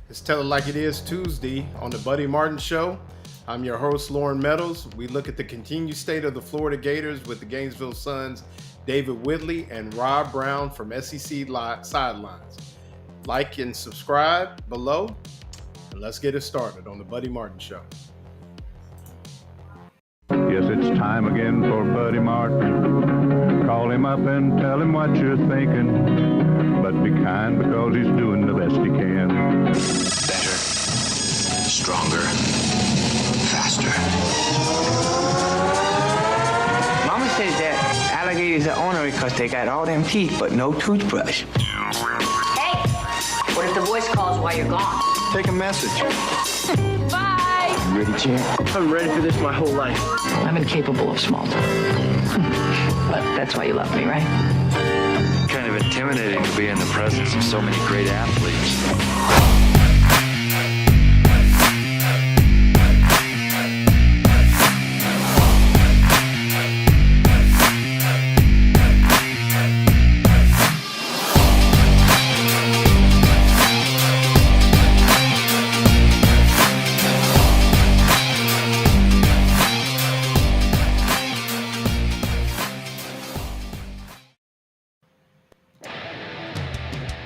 It's Tell It Like It Is Tuesday on the Buddy Martin Show. I'm your host, Lauren Meadows. We look at the continued state of the Florida Gators with the Gainesville Suns, David Whitley and Rob Brown from SEC Sidelines. Like and subscribe below, and let's get it started on the Buddy Martin Show. Yes, it's time again for Buddy Martin. Call him up and tell him what you're thinking. But be kind because he's doing the best he can. Better, stronger, faster. Mama says that alligators are ornery because they got all them teeth but no toothbrush. Hey, what if the voice calls while you're gone? Take a message. Bye. You ready, champ? I'm ready for this my whole life. I'm incapable of small talk. But that's why you love me, right? Kind of intimidating to be in the presence of so many great athletes.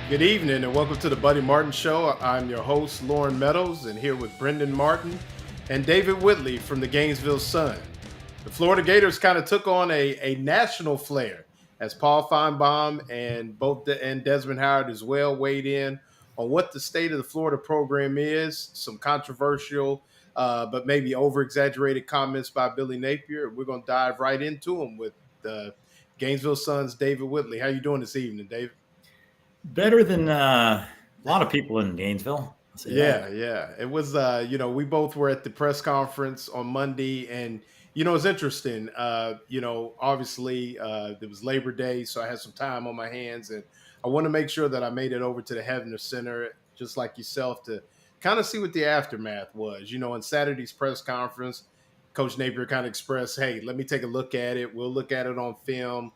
Good evening and welcome to the Buddy Martin Show. I'm your host, Lauren Meadows, and here with Brendan Martin and David Whitley from the Gainesville Sun. The Florida Gators kind of took on a national flair as Paul Feinbaum and Desmond Howard as well weighed in on what the state of the Florida program is. Some controversial but maybe over-exaggerated comments by Billy Napier. We're going to dive right into them with the Gainesville Sun's David Whitley. How you doing this evening, David? Better than a lot of people in Gainesville. Yeah. It was, we both were at the press conference on Monday, and, it's interesting. Obviously it was Labor Day, so I had some time on my hands, and I want to make sure that I made it over to the Hefner Center, just like yourself, to kind of see what the aftermath was. In Saturday's press conference, Coach Napier kind of expressed, hey, let me take a look at it. We'll look at it on film.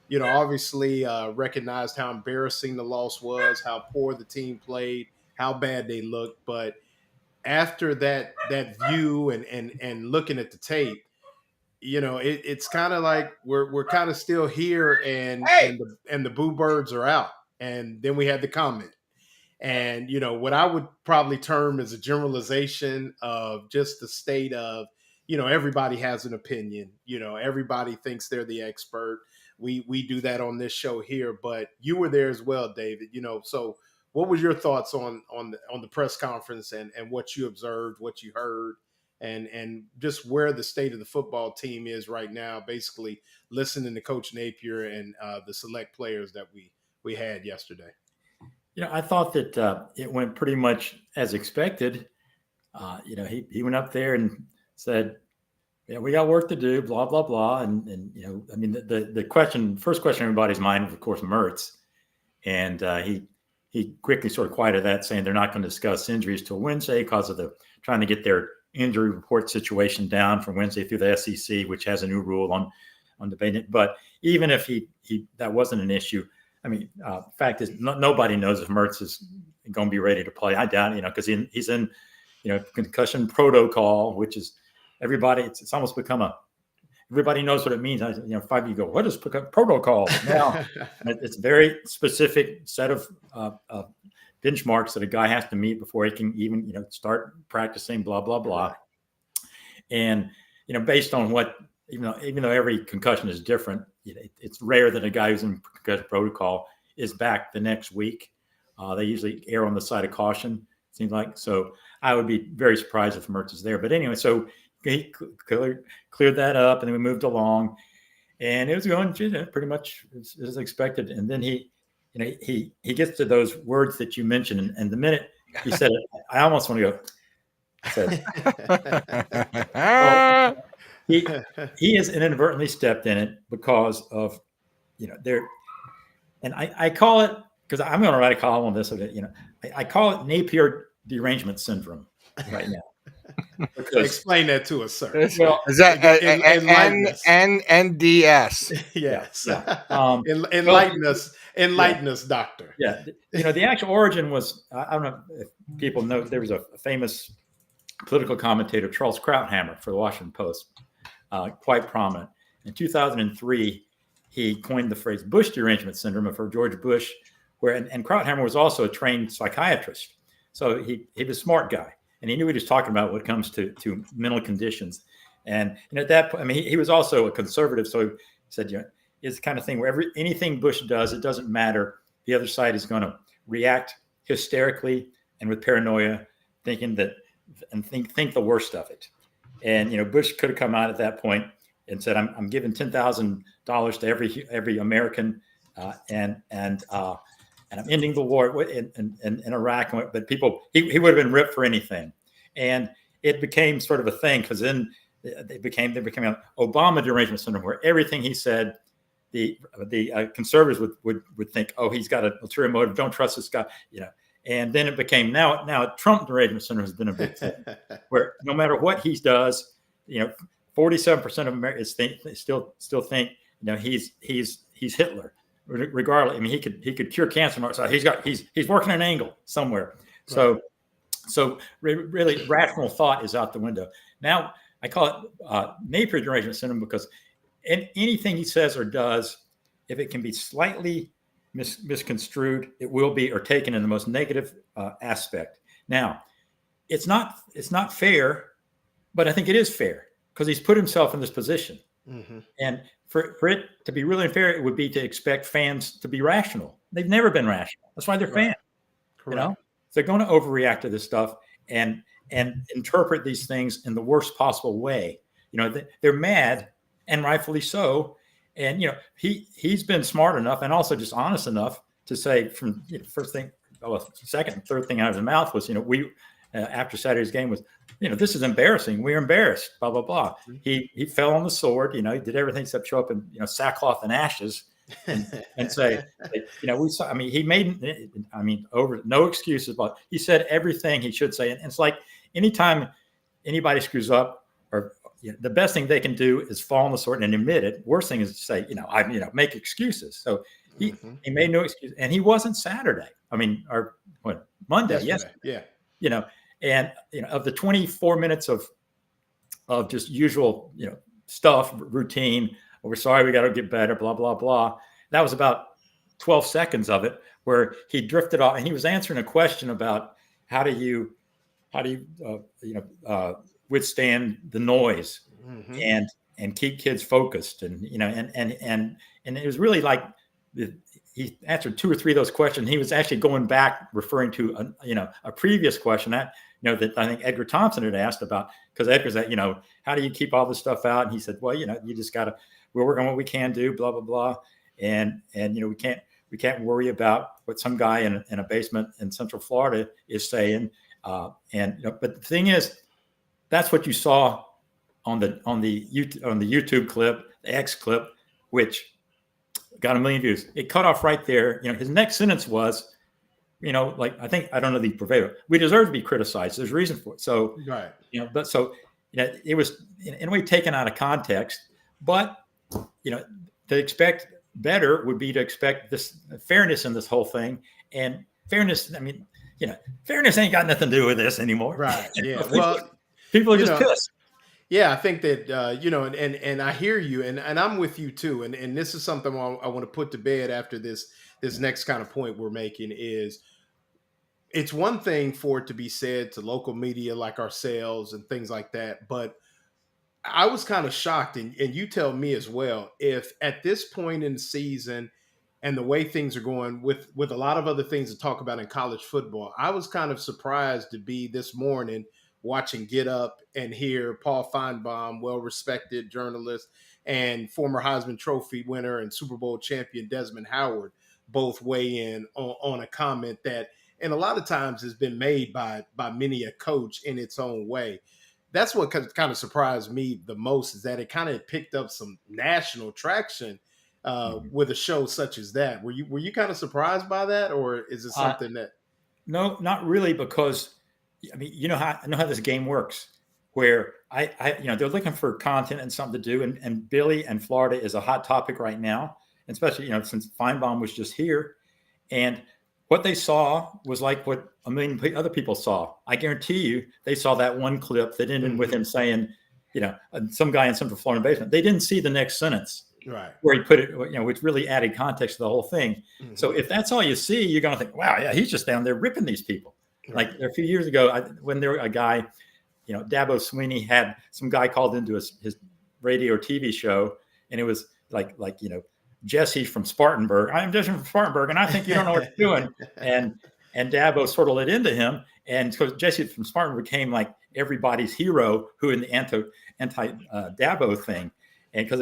Obviously recognized how embarrassing the loss was, how poor the team played, how bad they looked. But after that view and looking at the tape, it's kind of like we're kind of still here, and the boo birds are out. And then we had the comment. And, what I would probably term as a generalization of just the state of, everybody has an opinion. Everybody thinks they're the expert. We do that on this show here, but you were there as well, David. So what was your thoughts on the press conference and what you observed, what you heard, and just where the state of the football team is right now? Basically, listening to Coach Napier and the select players that we had yesterday. I thought that it went pretty much as expected. He went up there and said, yeah, we got work to do, blah, blah, blah. And the first question in everybody's mind was, of course, Mertz. And he quickly sort of quieted that, saying they're not going to discuss injuries till Wednesday because of trying to get their injury report situation down from Wednesday through the SEC, which has a new rule on debating it. But even if that wasn't an issue, fact is nobody knows if Mertz is going to be ready to play. I doubt, because he's in, concussion protocol, which is, everybody, it's almost become everybody knows what it means. 5 of you go, what is protocol? Now, it's a very specific set of benchmarks that a guy has to meet before he can even, start practicing, blah, blah, blah. And, based on what, even though every concussion is different, it's rare that a guy who's in concussion protocol is back the next week. They usually err on the side of caution, it seems like. So I would be very surprised if Mertz is there. But anyway, so he cleared that up, and then we moved along, and it was going pretty much as expected. And then he gets to those words that you mentioned, and the minute he said it, I almost want to go. I said, he has inadvertently stepped in it because of there, and I call it, because I'm going to write a column on this. I call it Napier derangement syndrome right now. Explain that to us, sir. Well, is that NDS? Yes. Yeah. Enlighten us Enlighten us, doctor. Yeah. The actual origin was, I don't know if people know, there was a famous political commentator, Charles Krauthammer, for the Washington Post, quite prominent. In 2003, he coined the phrase Bush derangement syndrome for George Bush, and Krauthammer was also a trained psychiatrist. So he was a smart guy, and he knew what he was talking about when it comes to mental conditions. And at that point, I mean, he was also a conservative. So he said, it's the kind of thing where anything Bush does, it doesn't matter. The other side is going to react hysterically and with paranoia, thinking that and think the worst of it. And Bush could have come out at that point and said, "I'm giving $10,000 to every American, and I'm ending the war in Iraq." But he would have been ripped for anything, and it became sort of a thing because then they became an Obama derangement syndrome, where everything he said, the conservatives would think, "Oh, he's got an ulterior motive. Don't trust this guy," And then it became now Trump derangement syndrome has been a big thing, where no matter what he does, 47% of Americans still think he's Hitler, regardless. I mean, he could cure cancer. So he's working an angle somewhere. Right. So really rational thought is out the window. Now I call it Napier derangement syndrome because anything he says or does, if it can be slightly misconstrued, it will be, or taken in the most negative aspect. Now, it's not fair, but I think it is fair because he's put himself in this position. Mm-hmm. And for it to be really unfair, it would be to expect fans to be rational. They've never been rational. That's why they're fans. Correct. They're going to overreact to this stuff and interpret these things in the worst possible way. They're mad, and rightfully so. And he's been smart enough and also just honest enough to say from second, third thing out of his mouth was, we after Saturday's game was, this is embarrassing. We're embarrassed. Blah blah blah. Mm-hmm. He fell on the sword. He did everything except show up in sackcloth and ashes and say, we saw. I mean, he made. I mean, over no excuses, but he said everything he should say. And it's like anytime anybody screws up or the best thing they can do is fall on the sword and admit it. Worst thing is to say, make excuses. So he made no excuse, and he wasn't Saturday. I mean, Monday? Yes. Yeah. And of the 24 minutes of just usual, stuff, routine. We're sorry, we got to get better. Blah blah blah. That was about 12 seconds of it where he drifted off, and he was answering a question about how do you withstand the noise and keep kids focused, and it was really like he answered 2 or 3 of those questions. He was actually going back referring to a previous question that I think Edgar Thompson had asked about, because Edgar said, how do you keep all this stuff out? And he said, well, you just gotta, we're working on what we can do, blah blah blah, and we can't worry about what some guy in a basement in Central Florida is saying, but the thing is, that's what you saw on the YouTube clip, the X clip, which got 1 million views. It cut off right there. His next sentence was, I don't know the purveyor. We deserve to be criticized. There's a reason for it. So, right. It was in a way taken out of context. But to expect better would be to expect this fairness in this whole thing. And fairness, fairness ain't got nothing to do with this anymore. Right. Yeah. Well. People are just pissed. Yeah, I think that, and I hear you, and I'm with you too. And this is something I want to put to bed after this next kind of point we're making is, it's one thing for it to be said to local media like ourselves and things like that. But I was kind of shocked, and you tell me as well, if at this point in the season and the way things are going with a lot of other things to talk about in college football, I was kind of surprised to be this morning watching Get Up and hear Paul Feinbaum, well-respected journalist, and former Heisman Trophy winner and Super Bowl champion Desmond Howard both weigh in on a comment that, and a lot of times, has been made by many a coach in its own way. That's what kind of surprised me the most, is that it kind of picked up some national traction with a show such as that. Were you kind of surprised by that, or is it something that? No, not really, because I know how this game works, where they're looking for content and something to do, and Billy and Florida is a hot topic right now, especially, since Feinbaum was just here, and what they saw was like what a million other people saw. I guarantee you they saw that one clip that ended with him saying, some guy in Central Florida basement. They didn't see the next sentence. Right. Where he put it, which really added context to the whole thing. So if that's all you see, you're going to think, wow, yeah, he's just down there ripping these people. Right. Like a few years ago, when there was a guy, Dabo Sweeney had some guy called into his radio or TV show, and it was like Jesse from Spartanburg. I'm Jesse from Spartanburg, and I think you don't know what you're doing. And Dabo sort of let into him, and so Jesse from Spartanburg became like everybody's hero who in the anti Dabo thing. And because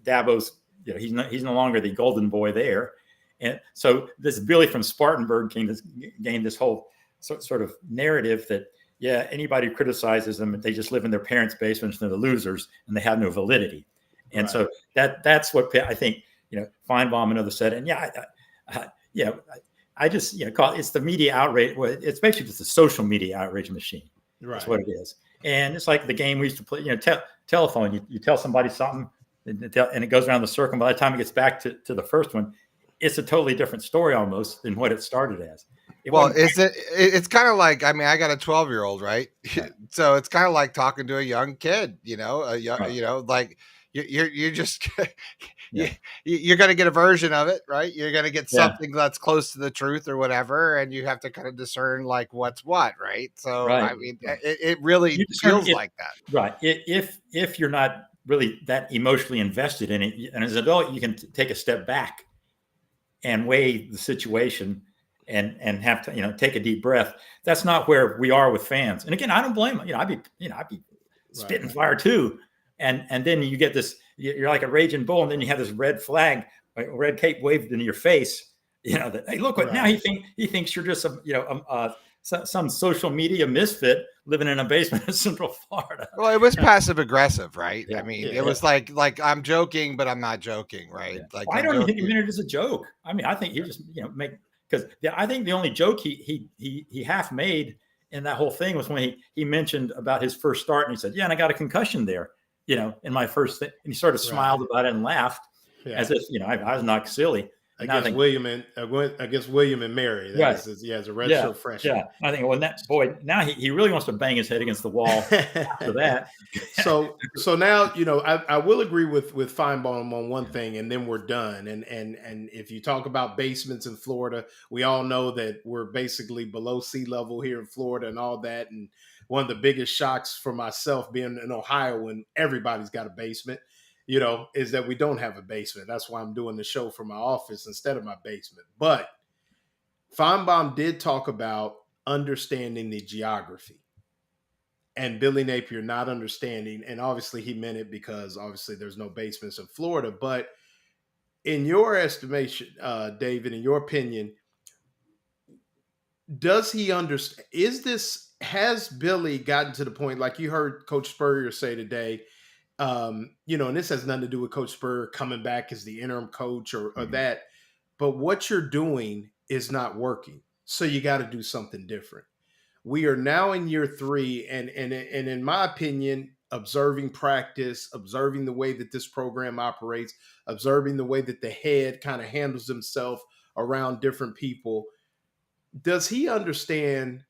Dabo's he's no longer the golden boy there, and so this Billy from Spartanburg gained this whole sort of narrative that anybody who criticizes them, they just live in their parents' basements and they're the losers and they have no validity, and so that's what I think Feinbaum and others said, and I just call it's the media outrage. Well, it's basically just a social media outrage machine. Right. That's what it is. And it's like the game we used to play, telephone. You tell somebody something, and it goes around the circle. By the time it gets back to the first one, it's a totally different story almost than what it started as. It's kind of like, I got a 12-year-old, right? So it's kind of like talking to a young kid, like you're just you're going to get a version of it, right? You're going to get something that's close to the truth or whatever, and you have to kind of discern like what's what, right? So it really feels like that, right? If you're not really that emotionally invested in it, and as an adult, you can take a step back and weigh the situation and have to take a deep breath. That's not where we are with fans. And again, I don't blame them. I'd be spitting fire too. And then you get this, you're like a raging bull, and then you have this red flag, red cape waved into your face. That hey, look what now he thinks you're just some social media misfit living in a basement in Central Florida. Well, it was passive aggressive, right? It was like I'm joking, but I'm not joking, right? Like I don't even think he meant it as a joke. I think he just because I think the only joke he half made in that whole thing was when he mentioned about his first start, and he said, and I got a concussion there. In my first thing, and he sort of smiled about it and laughed as if, I was not silly. Against William and Mary. As a redshirt freshman. Yeah. I think, now he really wants to bang his head against the wall after that. So now, I will agree with Feinbaum on one thing, and then we're done. And if you talk about basements in Florida, we all know that we're basically below sea level here in Florida and all that. And one of the biggest shocks for myself being in Ohio when everybody's got a basement, is that we don't have a basement. That's why I'm doing the show from my office instead of my basement. But Feinbaum did talk about understanding the geography and Billy Napier not understanding. And obviously he meant it because obviously there's no basements in Florida. But in your estimation, David, in your opinion, does he understand? Has Billy gotten to the point, like you heard Coach Spurrier say today, and this has nothing to do with Coach Spurrier coming back as the interim coach or that, but what you're doing is not working. So you got to do something different. We are now in year 3, and in my opinion, observing practice, observing the way that this program operates, observing the way that the head kind of handles himself around different people. Does he understand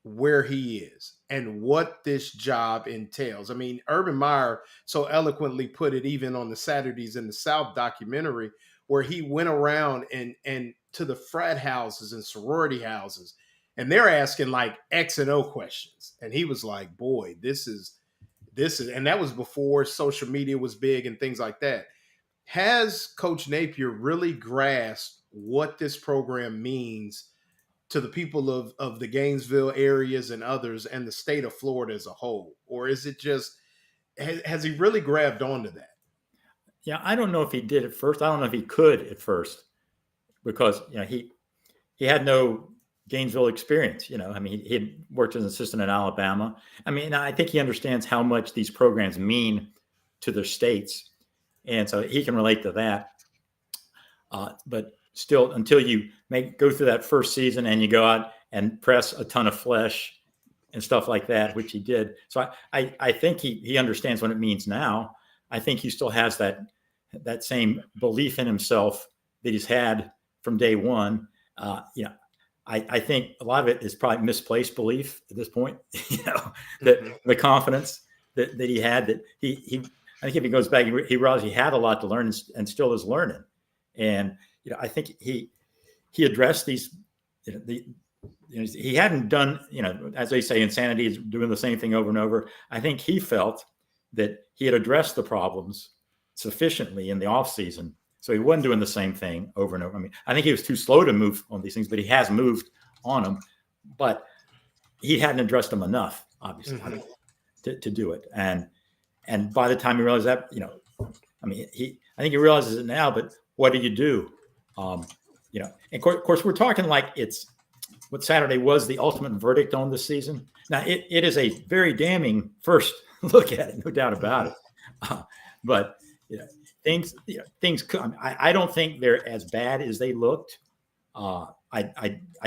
where he is and what this job entails? Urban Meyer so eloquently put it even on the Saturdays in the South documentary, where he went around and to the frat houses and sorority houses, and they're asking like X and O questions. And he was like, boy, this is, and that was before social media was big and things like that. Has Coach Napier really grasped what this program means to the people of the Gainesville areas and others and the state of Florida as a whole? Or is it just, has he really grabbed onto that? Yeah, I don't know if he did at first. I don't know if he could at first because, he had no Gainesville experience. He had worked as an assistant in Alabama. I think he understands how much these programs mean to their states. And so he can relate to that. But still, until you go through that first season and you go out and press a ton of flesh and stuff like that, which he did. So I think he understands what it means now. I think he still has that that same belief in himself that he's had from day one. I think a lot of it is probably misplaced belief at this point. That the confidence that he had, that he I think if he goes back, he realized he had a lot to learn and still is learning. And I think he addressed these. He hadn't done, as they say, insanity is doing the same thing over and over. I think he felt that he had addressed the problems sufficiently in the off season, so he wasn't doing the same thing over and over. I mean, I think he was too slow to move on these things, but he has moved on them. But he hadn't addressed them enough, obviously, to do it. And by the time he realized that, I think he realizes it now. But what do you do? And of course, we're talking like it's what Saturday was the ultimate verdict on this season. Now, it is a very damning first look at it, no doubt about it. But things come. I don't think they're as bad as they looked. I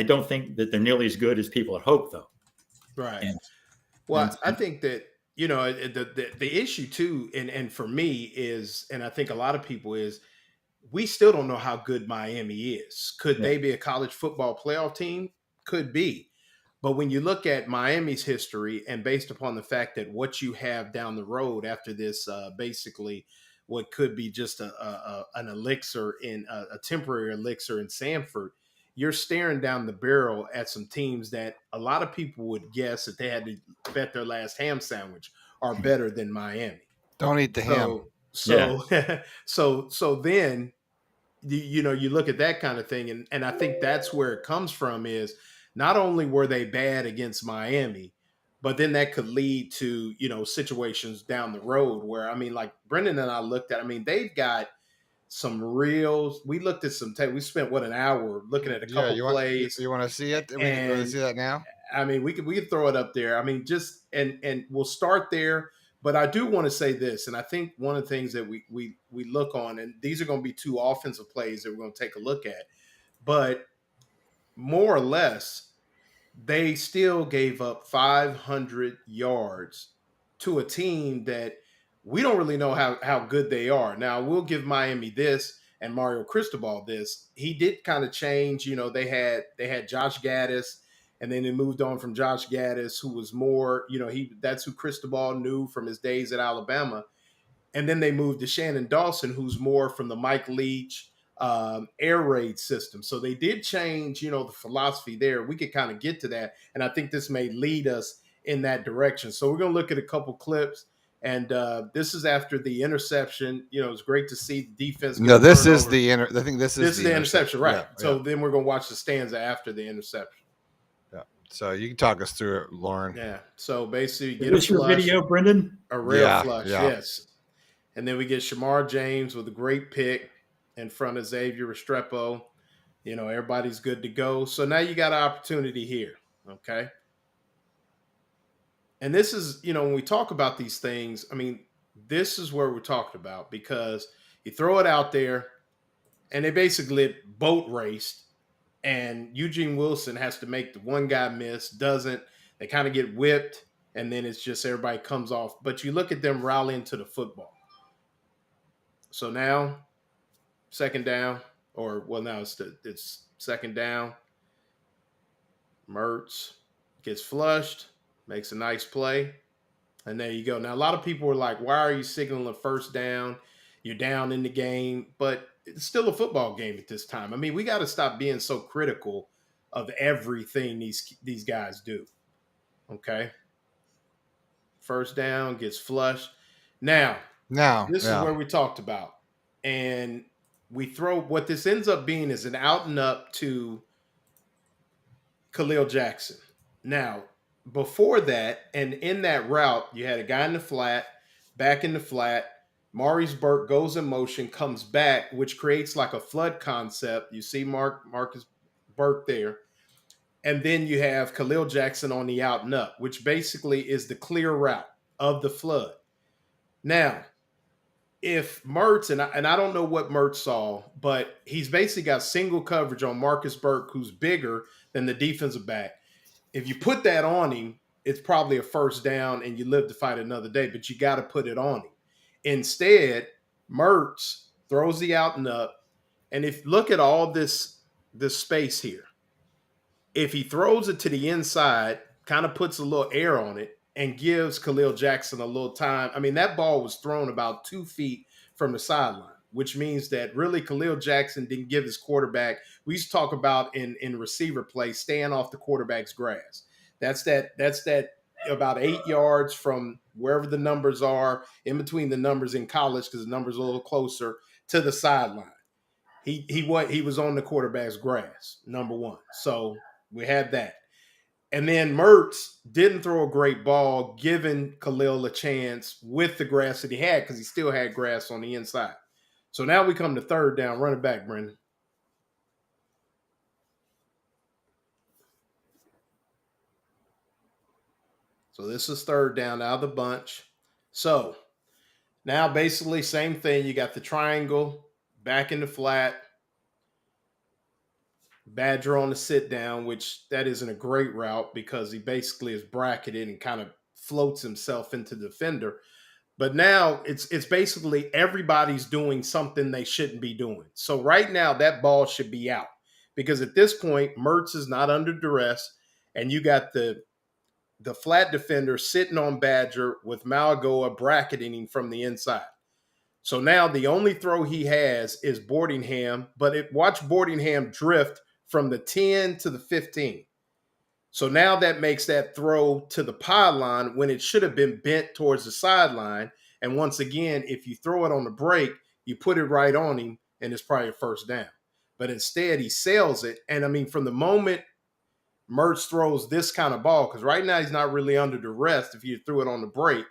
don't think that they're nearly as good as people had hoped, though. Right. I think that the issue too, and for me is, and I think a lot of people is, we still don't know how good Miami is. Could they be a college football playoff team? Could be. But when you look at Miami's history, and based upon the fact that what you have down the road after this, basically what could be just an elixir in a temporary elixir in Sanford, you're staring down the barrel at some teams that a lot of people would guess that they had to bet their last ham sandwich are better than Miami. Don't eat the ham. So then, you look at that kind of thing, and I think that's where it comes from is not only were they bad against Miami, but then that could lead to, situations down the road where, like Brendan and I looked at, they've got some we looked at some tape. We spent an hour looking at a couple plays. You want to see it? We can see that now. We could throw it up there. And we'll start there. But I do want to say this, and I think one of the things that we look on, and these are going to be two offensive plays that we're going to take a look at, but more or less, they still gave up 500 yards to a team that we don't really know how good they are. Now, we'll give Miami this and Mario Cristobal this. He did kind of change. They had Josh Gaddis, and then they moved on from Josh Gaddis, who was more, that's who Cristobal knew from his days at Alabama. And then they moved to Shannon Dawson, who's more from the Mike Leach air raid system. So they did change, the philosophy there. We could kind of get to that. And I think this may lead us in that direction. So we're going to look at a couple clips. And this is after the interception. It's great to see the defense. No, this is the I think this is the interception, right? Yeah, so then we're going to watch the stanza after the interception. Yeah. So you can talk us through it, Lauren. Yeah. So basically, get is your video, Brendan? A real flush, yes. And then we get Shamar James with a great pick in front of Xavier Restrepo. Everybody's good to go. So now you got an opportunity here, okay? And this is, when we talk about these things, this is where we're talking about, because you throw it out there and they basically boat raced, and Eugene Wilson has to make the one guy miss, doesn't. They kind of get whipped, and then it's just everybody comes off. But you look at them rallying to the football. So now, second down, now it's second down. Mertz gets flushed, makes a nice play, and there you go. Now, a lot of people were like, why are you signaling first down? You're down in the game, but it's still a football game at this time. We got to stop being so critical of everything these guys do. Okay? First down, gets flushed. Now, this is where we talked about. And we throw what this ends up being is an out and up to Khalil Jackson. Now, before that, and in that route, you had a guy in the flat, back in the flat. Maurice Burke goes in motion, comes back, which creates like a flood concept. You see Marcus Burke there. And then you have Khalil Jackson on the out and up, which basically is the clear route of the flood. Now, if Mertz, and I don't know what Mertz saw, but he's basically got single coverage on Marcus Burke, who's bigger than the defensive back. If you put that on him, it's probably a first down and you live to fight another day, but you got to put it on him. Instead, Mertz throws the out and up. And if look at all this space here, if he throws it to the inside, kind of puts a little air on it and gives Khalil Jackson a little time. I mean, that ball was thrown about 2 feet from the sideline, which means that really Khalil Jackson didn't give his quarterback. We used to talk about in receiver play, staying off the quarterback's grass. That's that about 8 yards from wherever the numbers are, in between the numbers in college, because the numbers are a little closer to the sideline. He was on the quarterback's grass, number one. So we had that. And then Mertz didn't throw a great ball, giving Khalil a chance with the grass that he had, because he still had grass on the inside. So now we come to third down. Run it back, Brendan. So this is third down out of the bunch. So now basically same thing. You got the triangle, back in the flat. Badger on the sit down, which that isn't a great route because he basically is bracketed and kind of floats himself into the defender. But now it's basically everybody's doing something they shouldn't be doing. So right now that ball should be out because at this point Mertz is not under duress, and you got the flat defender sitting on Badger with Malagoa bracketing him from the inside. So now the only throw he has is Boardingham, but watch Boardingham drift from the 10 to the 15. So now that makes that throw to the pylon when it should have been bent towards the sideline. And once again, if you throw it on the break, you put it right on him, and it's probably a first down. But instead, he sails it. And I mean, from the moment Mertz throws this kind of ball, because right now he's not really under duress if you threw it on the break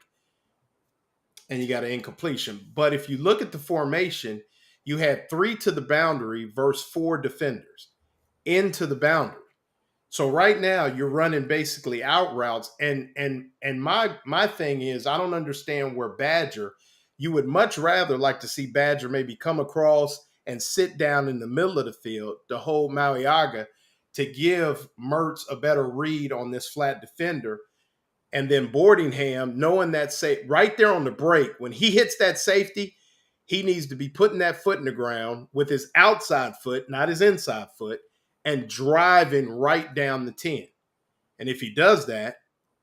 and you got an incompletion. But if you look at the formation, you had 3 to the boundary versus 4 defenders into the boundary. So right now you're running basically out routes. And my thing is, I don't understand where Badger, you would much rather like to see Badger maybe come across and sit down in the middle of the field to hold Maliaga to give Mertz a better read on this flat defender. And then Boardingham, knowing that right there on the break, when he hits that safety, he needs to be putting that foot in the ground with his outside foot, not his inside foot, and driving right down the 10. And if he does that,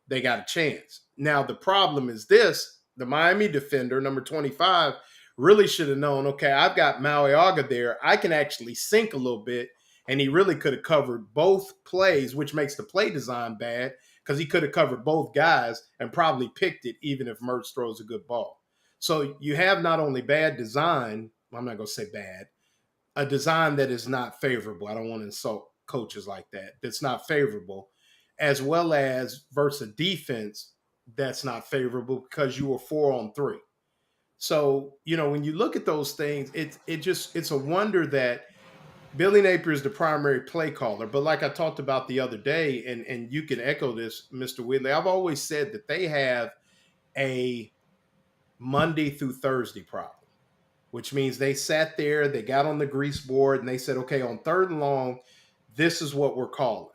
they got a chance. Now, the problem is this. The Miami defender, number 25, really should have known, okay, I've got Maliaga there. I can actually sink a little bit. And he really could have covered both plays, which makes the play design bad because he could have covered both guys and probably picked it even if Mertz throws a good ball. So you have not only bad design, I'm not going to say bad, a design that is not favorable. I don't want to insult coaches like that. That's not favorable, as well as versus a defense that's not favorable because you were 4-on-3. So, when you look at those things, it's a wonder that Billy Napier is the primary play caller. But like I talked about the other day, and you can echo this, Mr. Whitley, I've always said that they have a Monday through Thursday problem, which means they sat there, they got on the grease board, and they said, okay, on 3rd and long, this is what we're calling.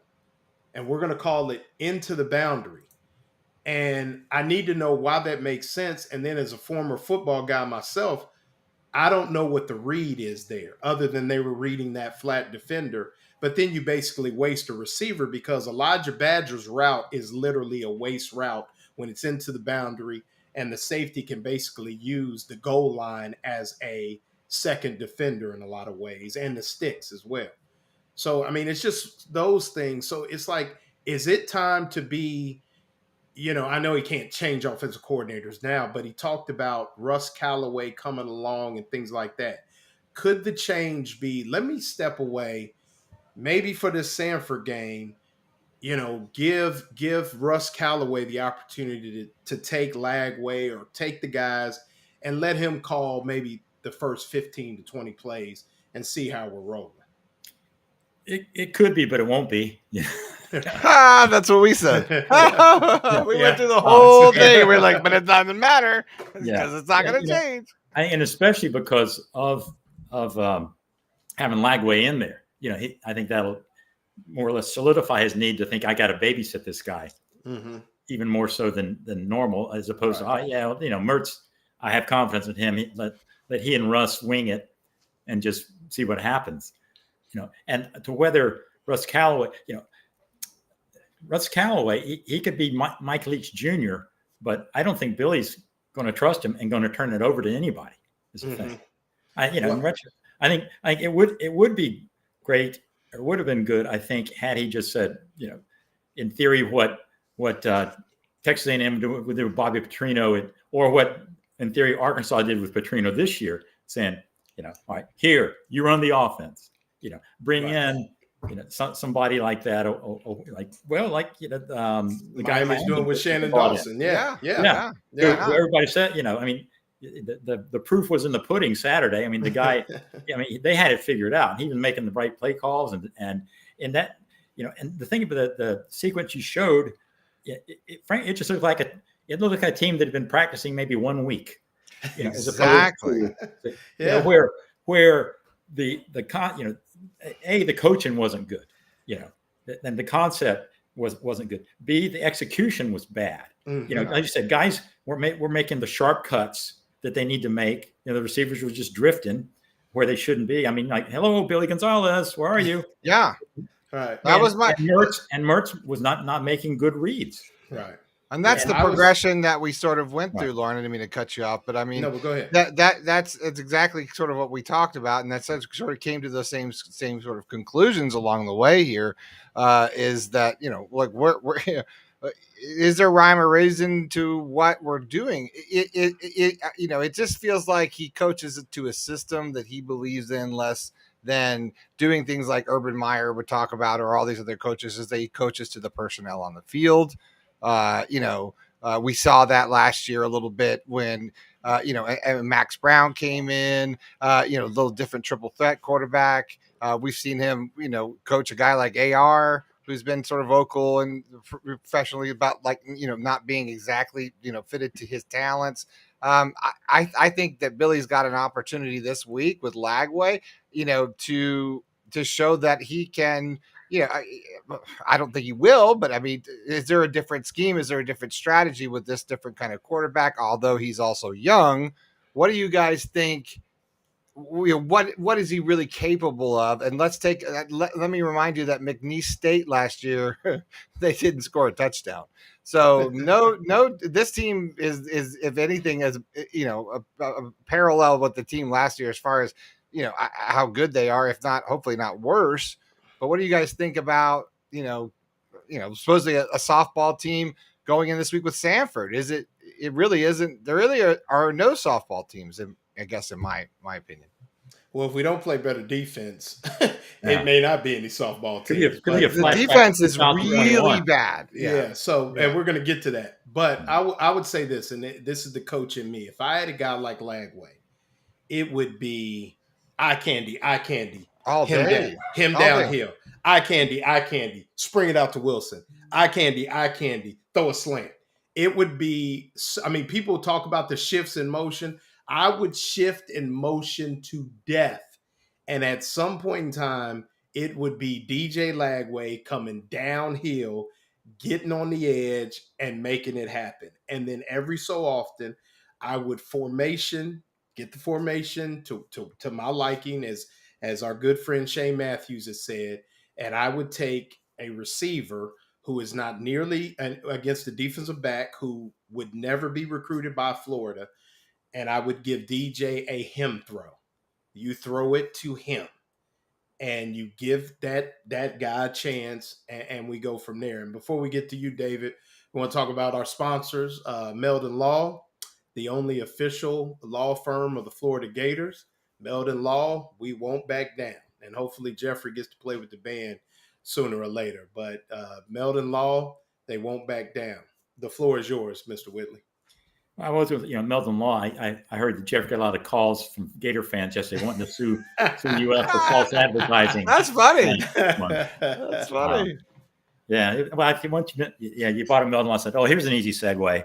And we're going to call it into the boundary. And I need to know why that makes sense. And then as a former football guy myself, I don't know what the read is there other than they were reading that flat defender. But then you basically waste a receiver because Elijah Badger's route is literally a waste route when it's into the boundary, and the safety can basically use the goal line as a second defender in a lot of ways, and the sticks as well. So, I mean, it's just those things. So it's like, is it time to be, I know he can't change offensive coordinators now, but he talked about Russ Callaway coming along and things like that. Could the change be, let me step away, maybe for this Sanford game, give Russ Callaway the opportunity to take Lagway or take the guys and let him call maybe the first 15 to 20 plays and see how we're rolling. It could be, but it won't be. That's what we said. We went through the whole thing. We're like, but it doesn't matter because it's not going to change. And especially because of having Lagway in there. I think that'll more or less solidify his need to think I got to babysit this guy, even more so than normal, as opposed to Mertz. I have confidence in him. let he and Russ wing it and just see what happens. And to whether Russ Callaway, he could be Mike Leach Jr., but I don't think Billy's going to trust him and going to turn it over to anybody. Is the thing. I think it would be great, or would have been good, I think, had he just said, in theory, what Texas A&M did with Bobby Petrino, or what in theory Arkansas did with Petrino this year, saying, all right, here you run the offense, bring in somebody like that, the guy Miami's doing with Shannon Dawson. Yeah. Everybody said, the proof was in the pudding Saturday. I mean, the guy, they had it figured out, and he was making the right play calls, and in that, and the thing about the sequence you showed, it just looked like a team that had been practicing maybe 1 week. Exactly. Where the coaching wasn't good, and the concept wasn't good. B, the execution was bad. Like you said, guys were making the sharp cuts that they need to make. The receivers were just drifting where they shouldn't be. I mean, like, hello, Billy Gonzalez, where are you? Yeah. Right. That was my and Mertz was not making good reads. Right. And that's the progression that we sort of went through, Lauren. I didn't mean to cut you off, but I mean, no, but go ahead. That's exactly sort of what we talked about, and that sort of came to the same sort of conclusions along the way here. Is that like we're is there rhyme or reason to what we're doing? It just feels like he coaches it to a system that he believes in less than doing things like Urban Meyer would talk about, or all these other coaches, is that he coaches to the personnel on the field. We saw that last year a little bit when, and Max Brown came in, a little different triple threat quarterback. We've seen him, coach a guy like AR, who's been sort of vocal and professionally about not being exactly, fitted to his talents. I think that Billy's got an opportunity this week with Lagway, to show that he can. I don't think he will, but I mean, is there a different scheme? Is there a different strategy with this different kind of quarterback? Although he's also young, what do you guys think? What is he really capable of? And let's take. Let me remind you that McNeese State last year they didn't score a touchdown. So no, this team is if anything as a parallel with the team last year as far as how good they are, if not hopefully not worse. But what do you guys think about, supposedly a softball team going in this week with Sanford? It really isn't. There really are no softball teams, I guess, in my opinion. Well, if we don't play better defense, it may not be any softball teams. The defense is really bad. Yeah. And we're going to get to that. But I would say this, and this is the coach in me. If I had a guy like Lagway, it would be eye candy. All day. Him downhill. Eye candy. Spring it out to Wilson. Eye candy. Throw a slant. It would be, people talk about the shifts in motion. I would shift in motion to death. And at some point in time, it would be DJ Lagway coming downhill, getting on the edge and making it happen. And then every so often, I would get the formation to my liking, as our good friend Shane Matthews has said, and I would take a receiver who is not nearly against a defensive back who would never be recruited by Florida, and I would give DJ a him throw. You throw it to him, and you give that guy a chance, and we go from there. And before we get to you, David, we want to talk about our sponsors, Meldon Law, the only official law firm of the Florida Gators. Meldon Law, we won't back down. And hopefully Jeffrey gets to play with the band sooner or later. But Meldon Law, they won't back down. The floor is yours, Mr. Whitley. I was with Meldon Law. I heard that Jeff got a lot of calls from Gator fans yesterday wanting to sue UF for false advertising. That's funny. That's funny. Yeah, well, you bought a Meldon Law. I said, "Oh, here's an easy segue."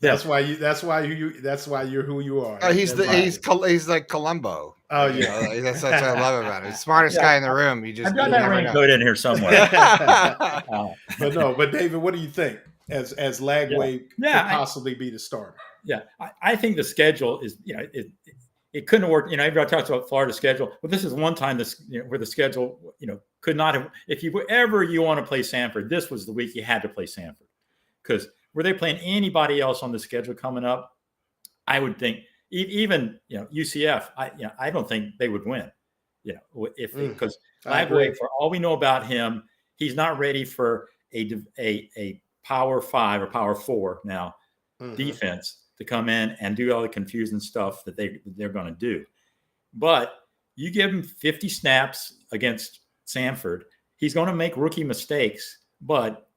That's why you're who you are. He's like Columbo. Oh yeah, that's what I love about it. He's the smartest guy in the room. You just I've got that raincoat in here somewhere. But David, what do you think as Lagway could possibly be the starter? Yeah, I think the schedule is, it couldn't have worked. Everybody talks about Florida's schedule, but this is one time where the schedule, could not have. If you want to play Sanford, this was the week you had to play Sanford, because were they playing anybody else on the schedule coming up, I would think even UCF, I don't think they would win. Because Lagway, for all we know about him, he's not ready for a Power 5 or Power 4 now defense to come in and do all the confusing stuff that they're going to do. But you give him 50 snaps against Sanford, he's going to make rookie mistakes, but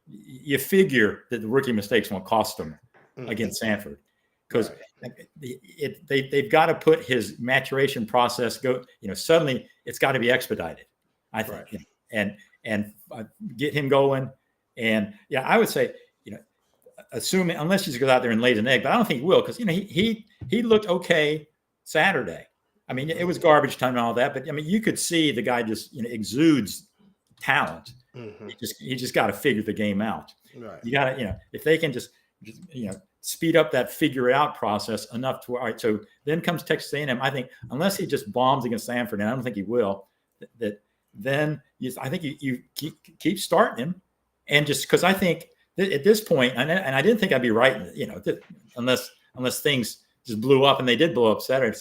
you figure that the rookie mistakes won't cost him against Sanford, because they've got to put his maturation process suddenly it's got to be expedited, I think, and get him going. And I would say, assuming, unless he goes out there and lays an egg, but I don't think he will, because he looked okay Saturday. I mean, it was garbage time and all that, but I mean, you could see the guy just exudes talent. He just got to figure the game out. Right. You got to, if they can just speed up that figure it out process enough to, all right. So then comes Texas A&M. I think unless he just bombs against Stanford, and I don't think he will, I think you keep starting him, and just because I think at this point, and I didn't think I'd be right, unless things just blew up, and they did blow up Saturday,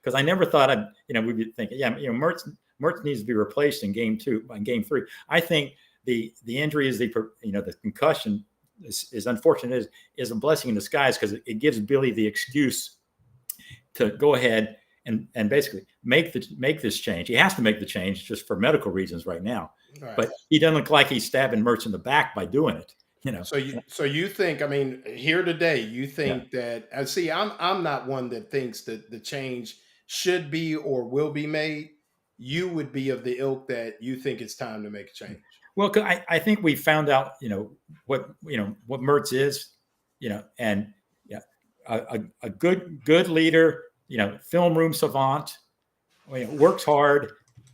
because I never thought we'd be thinking, Mertz needs to be replaced in game 3. I think the injury is the concussion is unfortunate, is a blessing in disguise, because it gives Billy the excuse to go ahead and basically make this change. He has to make the change just for medical reasons right now. Right. But he doesn't look like he's stabbing Mertz in the back by doing it. So you think, I mean, here today, you think that, see, I'm not one that thinks that the change should be or will be made. You would be of the ilk that you think it's time to make a change. Well, I think we found out, what Mertz is, and a good leader, film room savant, works hard,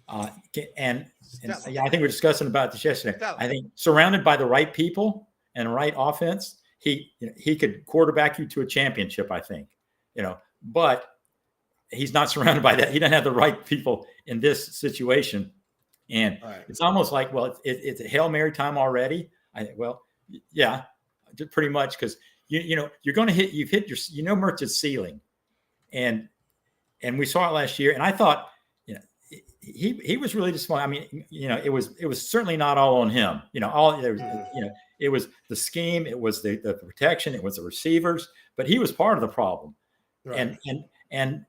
and I think we were discussing about this yesterday. I think surrounded by the right people and the right offense, he could quarterback you to a championship, I think, but he's not surrounded by that. He doesn't have the right people in this situation. And it's almost like, well, it's a Hail Mary time already. Pretty much, because you're going to you've hit your Mertz's ceiling, and we saw it last year. And I thought, he was really disappointed. I mean, it was certainly not all on him. It was the scheme, it was the protection, it was the receivers, but he was part of the problem. Right. And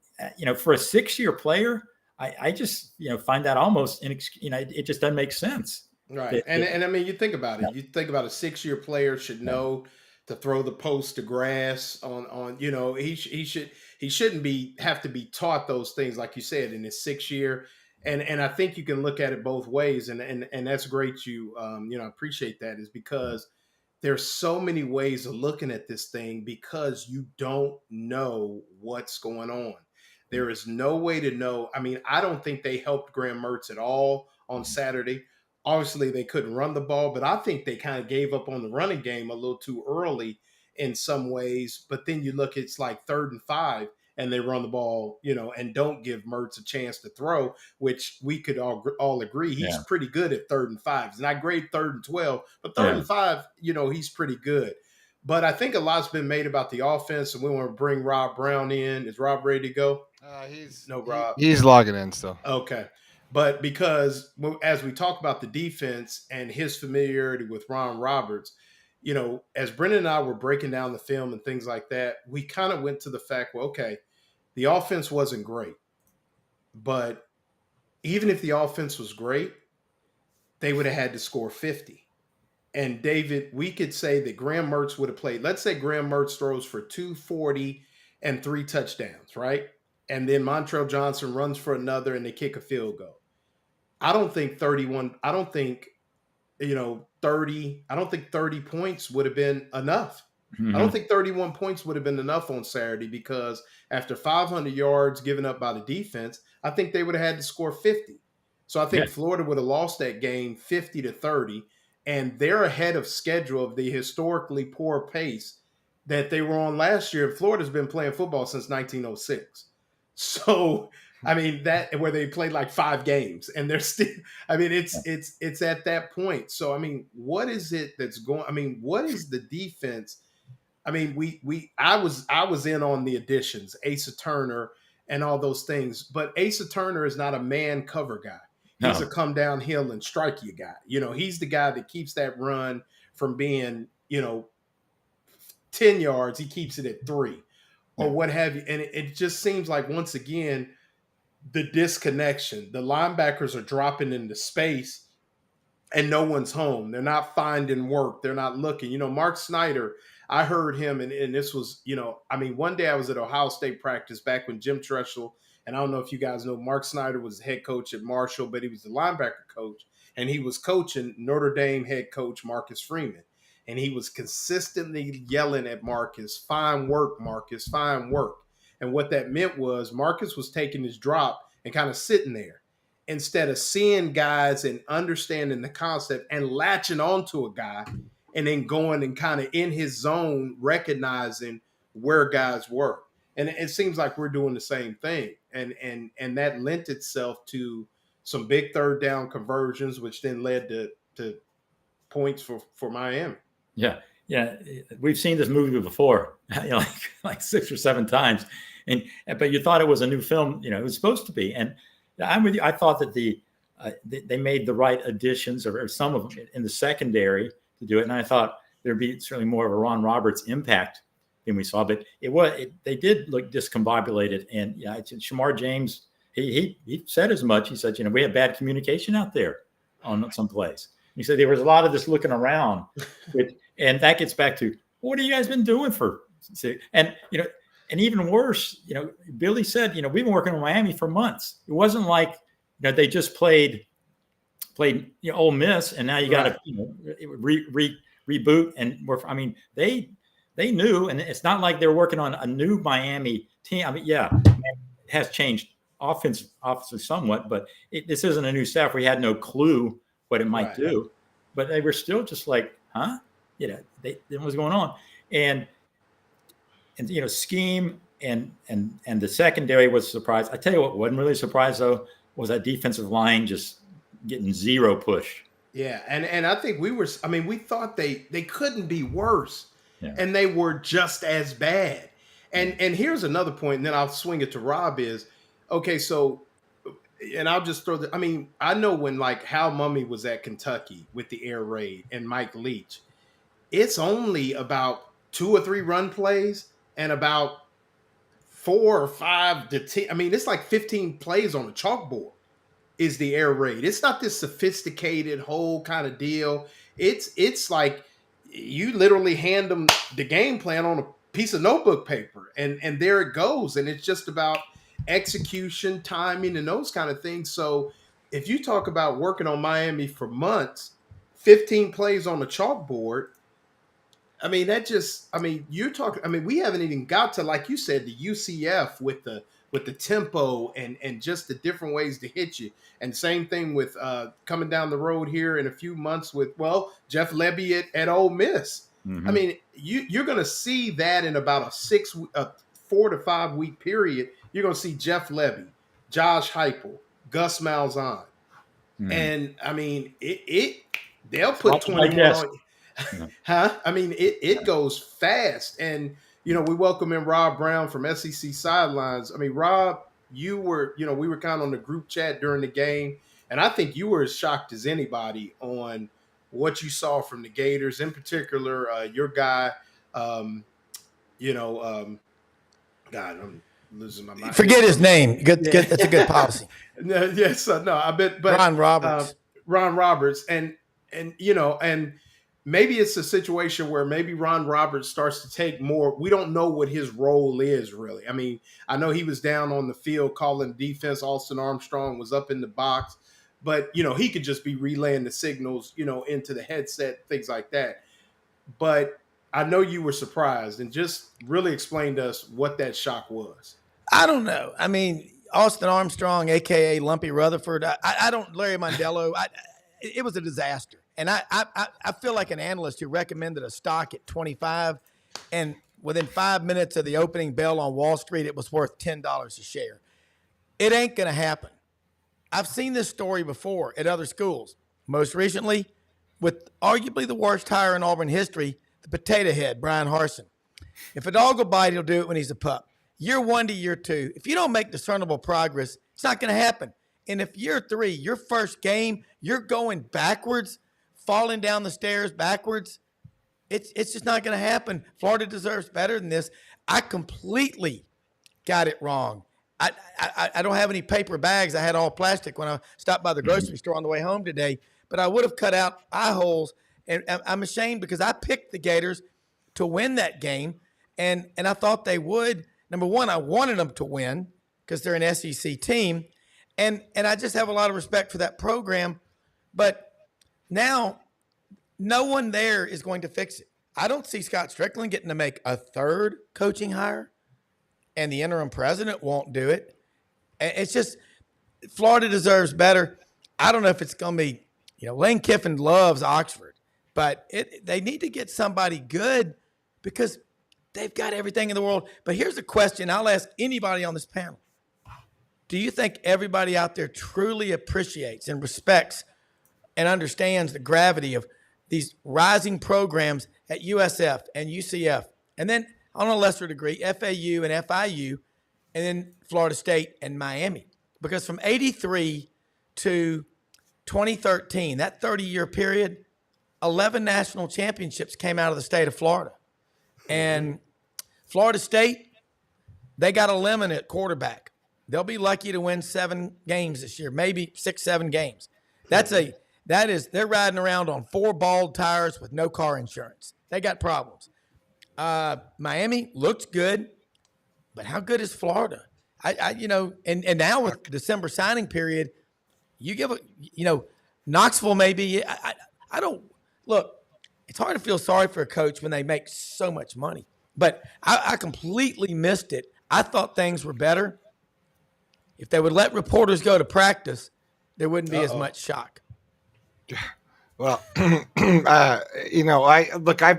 for a 6-year player, I just find that almost it just doesn't make sense. Right. And I mean, you think about it. You think about a 6-year player should know to throw the post to grass on he shouldn't have to be taught those things, like you said, in his 6th year. And I think you can look at it both ways, and that's great. You appreciate that, is because there's so many ways of looking at this thing, because you don't know what's going on. There is no way to know. I mean, I don't think they helped Graham Mertz at all on Saturday. Obviously, they couldn't run the ball, but I think they kind of gave up on the running game a little too early in some ways. But then you look, it's like 3rd and 5, and they run the ball, and don't give Mertz a chance to throw, which we could all agree he's pretty good at 3rd and 5. He's not great 3rd and 12, but 3rd and 5, he's pretty good. But I think a lot's been made about the offense, and we want to bring Rob Brown in. Is Rob ready to go? Rob. He's logging in still. Okay. But because as we talk about the defense and his familiarity with Ron Roberts, as Brendan and I were breaking down the film and things like that, we kind of went to the fact, well, okay, the offense wasn't great. But even if the offense was great, they would have had to score 50. And David, we could say that Graham Mertz would have played. Let's say Graham Mertz throws for 240 and 3 touchdowns, right? And then Montrell Johnson runs for another and they kick a field goal. I don't think 30 points would have been enough. Mm-hmm. I don't think 31 points would have been enough on Saturday, because after 500 yards given up by the defense, I think they would have had to score 50. So I think Florida would have lost that game 50-30, and they're ahead of schedule of the historically poor pace that they were on last year. Florida's been playing football since 1906. So, I mean, that where they played like 5 games and they're still, I mean, it's at that point. So, I mean, what is it that's going, I mean, what is the defense? I mean, I was in on the additions, Asa Turner and all those things, but Asa Turner is not a man cover guy. He's a come downhill and strike you guy. You know, he's the guy that keeps that run from being, 10 yards, he keeps it at 3 or what have you. And it just seems like, once again, the disconnection, the linebackers are dropping into space and no one's home. They're not finding work. They're not looking. Mark Snyder, I heard him, and this was, I mean, one day I was at Ohio State practice back when Jim Tressel, and I don't know if you guys know, Mark Snyder was the head coach at Marshall, but he was the linebacker coach, and he was coaching Notre Dame head coach Marcus Freeman. And he was consistently yelling at Marcus, fine work, Marcus, fine work. And what that meant was Marcus was taking his drop and kind of sitting there instead of seeing guys and understanding the concept and latching onto a guy and then going and kind of in his zone, recognizing where guys were. And it seems like we're doing the same thing. And that lent itself to some big third down conversions, which then led to points for Miami. Yeah. We've seen this movie before, like 6 or 7 times, but you thought it was a new film. It was supposed to be. And I'm with you. I thought that they made the right additions, or some of them, in the secondary to do it. And I thought there'd be certainly more of a Ron Roberts impact than we saw. But they did look discombobulated. And Shamar James, he said as much. He said, we had bad communication out there on some plays. He said there was a lot of this looking around, and that gets back to, what have you guys been doing for? And even worse, Billy said, we've been working on Miami for months. It wasn't like they just played Ole Miss, and now you got to reboot. And they knew, and it's not like they're working on a new Miami team. It has changed offensively somewhat, but this isn't a new staff. We had no clue what it might do, but they were still just like, huh? What's going on? And scheme and the secondary was surprised. I tell you what wasn't really surprised though, was that defensive line just getting zero push. Yeah. And I think we thought they couldn't be worse, and they were just as bad. And here's another point, and then I'll swing it to Rob is, okay, so, and I'll just throw I know when Hal Mummy was at Kentucky with the air raid and Mike Leach, it's only about 2 or 3 run plays and about 4 or 5 to 10. It's like 15 plays on a chalkboard is the air raid. It's not this sophisticated whole kind of deal. It's like you literally hand them the game plan on a piece of notebook paper and there it goes. And it's just about execution, timing, and those kind of things. So if you talk about working on Miami for months, 15 plays on the chalkboard, you're talking, we haven't even got to, like you said, the UCF with the tempo and just the different ways to hit you. And same thing with coming down the road here in a few months with, Jeff Lebby at Ole Miss. Mm-hmm. You're going to see that in about a 4 to 5 week period. You're going to see Jeff Lebby, Josh Heupel, Gus Malzahn. And they'll put 21 on. Huh? It goes fast. And, we welcome in Rob Brown from SEC Sidelines. Rob, you were, we were kind of on the group chat during the game. And I think you were as shocked as anybody on what you saw from the Gators, in particular, your guy, God, I'm losing my mind. Forget his name. That's a good policy. I bet, but Ron Roberts. Ron Roberts, and maybe it's a situation where maybe Ron Roberts starts to take more. We don't know what his role is really. I know he was down on the field calling defense. Austin Armstrong was up in the box, but he could just be relaying the signals, into the headset, things like that. But I know you were surprised, and just really explain to us what that shock was. I don't know. Austin Armstrong, a.k.a. Lumpy Rutherford. I don't, Larry Mondello. It was a disaster. And I feel like an analyst who recommended a stock at 25. And within 5 minutes of the opening bell on Wall Street, it was worth $10 a share. It ain't going to happen. I've seen this story before at other schools. Most recently, with arguably the worst hire in Auburn history, the potato head, Brian Harsin. If a dog will bite, he'll do it when he's a pup. Year 1 to year 2, if you don't make discernible progress, it's not going to happen. And if year 3, your first game, you're going backwards, falling down the stairs backwards, it's just not going to happen. Florida deserves better than this. I completely got it wrong. I don't have any paper bags. I had all plastic when I stopped by the grocery store on the way home today. But I would have cut out eye holes. And I'm ashamed because I picked the Gators to win that game. And I thought they would. Number one, I wanted them to win because they're an SEC team. And I just have a lot of respect for that program. But now no one there is going to fix it. I don't see Scott Strickland getting to make a third coaching hire, and the interim president won't do it. It's just Florida deserves better. I don't know if it's going to be, Lane Kiffin loves Oxford, but they need to get somebody good because they've got everything in the world. But here's a question I'll ask anybody on this panel. Do you think everybody out there truly appreciates and respects and understands the gravity of these rising programs at USF and UCF, and then on a lesser degree, FAU and FIU, and then Florida State and Miami? Because from 83 to 2013, that 30-year period, 11 national championships came out of the state of Florida. And Florida State, they got a lemon at quarterback. They'll be lucky to win 7 games this year, maybe 6, 7 games. They're riding around on 4 bald tires with no car insurance. They got problems. Miami looks good, but how good is Florida? And now with December signing period, you give Knoxville maybe. I don't look. It's hard to feel sorry for a coach when they make so much money, but I completely missed it. I thought things were better. If they would let reporters go to practice, there wouldn't be as much shock. Well, I've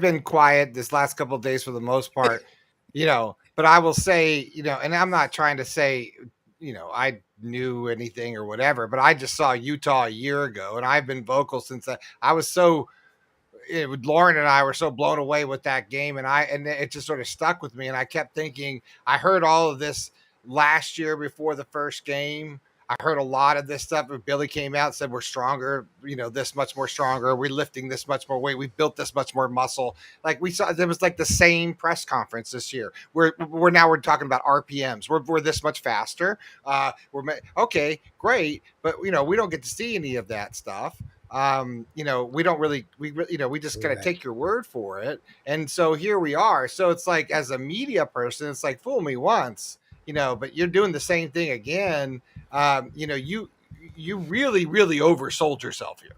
been quiet this last couple of days for the most part, but I will say, and I'm not trying to say, I knew anything or whatever, but I just saw Utah a year ago, and I've been vocal since I was so. Lauren and I were so blown away with that game, and it just sort of stuck with me. And I kept thinking, I heard all of this last year before the first game. I heard a lot of this stuff. Billy came out and said, we're stronger, this much more stronger. We're lifting this much more weight. We built this much more muscle. Like we saw, there was like the same press conference this year. We're talking about RPMs. We're this much faster. Okay, great. But, we don't get to see any of that stuff. We don't really, we just kind of take your word for it. And so here we are. So it's like, as a media person, it's like, fool me once, but you're doing the same thing again. You really, really oversold yourself here.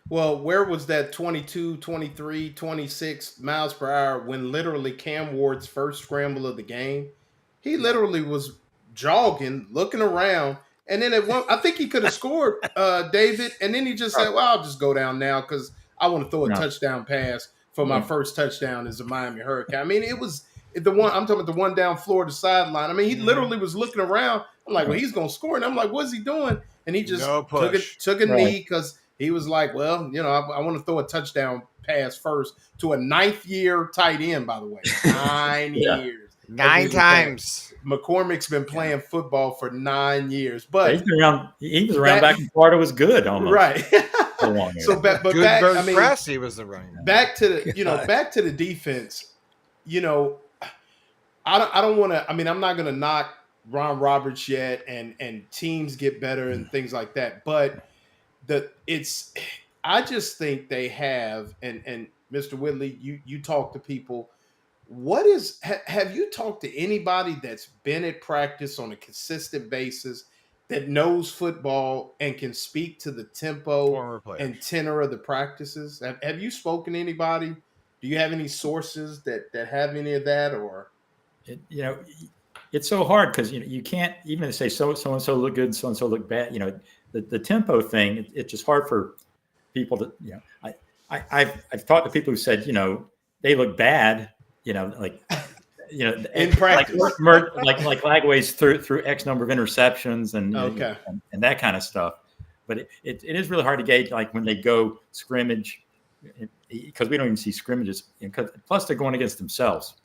Well, where was that 22, 23, 26 miles per hour when literally Cam Ward's first scramble of the game, he literally was jogging, looking around, and then I think he could have scored, David, and then he just said, well, I'll just go down now because I want to throw a touchdown pass for my first touchdown as a Miami Hurricane. I mean, it was the one, I'm talking about the one down Florida sideline. I mean, he literally was looking around. I'm like, well, he's going to score. And I'm like, what's he doing? And he just took a knee because he was like, well, I want to throw a touchdown pass first to a 9th-year tight end, by the way. 9 years. 9 times. McCormick's been playing football for 9 years. But he was around back in Florida, was good almost. Right. So back, press, he was the running back to the, back to the defense, I don't want to, I'm not going to knock Ron Roberts yet and teams get better and things like that. But I just think they have, and Mr. Whitley, you talk to people. Have you talked to anybody that's been at practice on a consistent basis that knows football and can speak to the tempo and tenor of the practices? Have you spoken to anybody? Do you have any sources that have any of that, or? It's so hard because you can't even say so and so look good, so and so look bad. The tempo thing. It's just hard for people to. I've talked to people who said they look bad. Like in like practice. like Lagway's through X number of interceptions and Okay. and that kind of stuff. But it is really hard to gauge, like when they go scrimmage, because we don't even see scrimmages. Plus, they're going against themselves,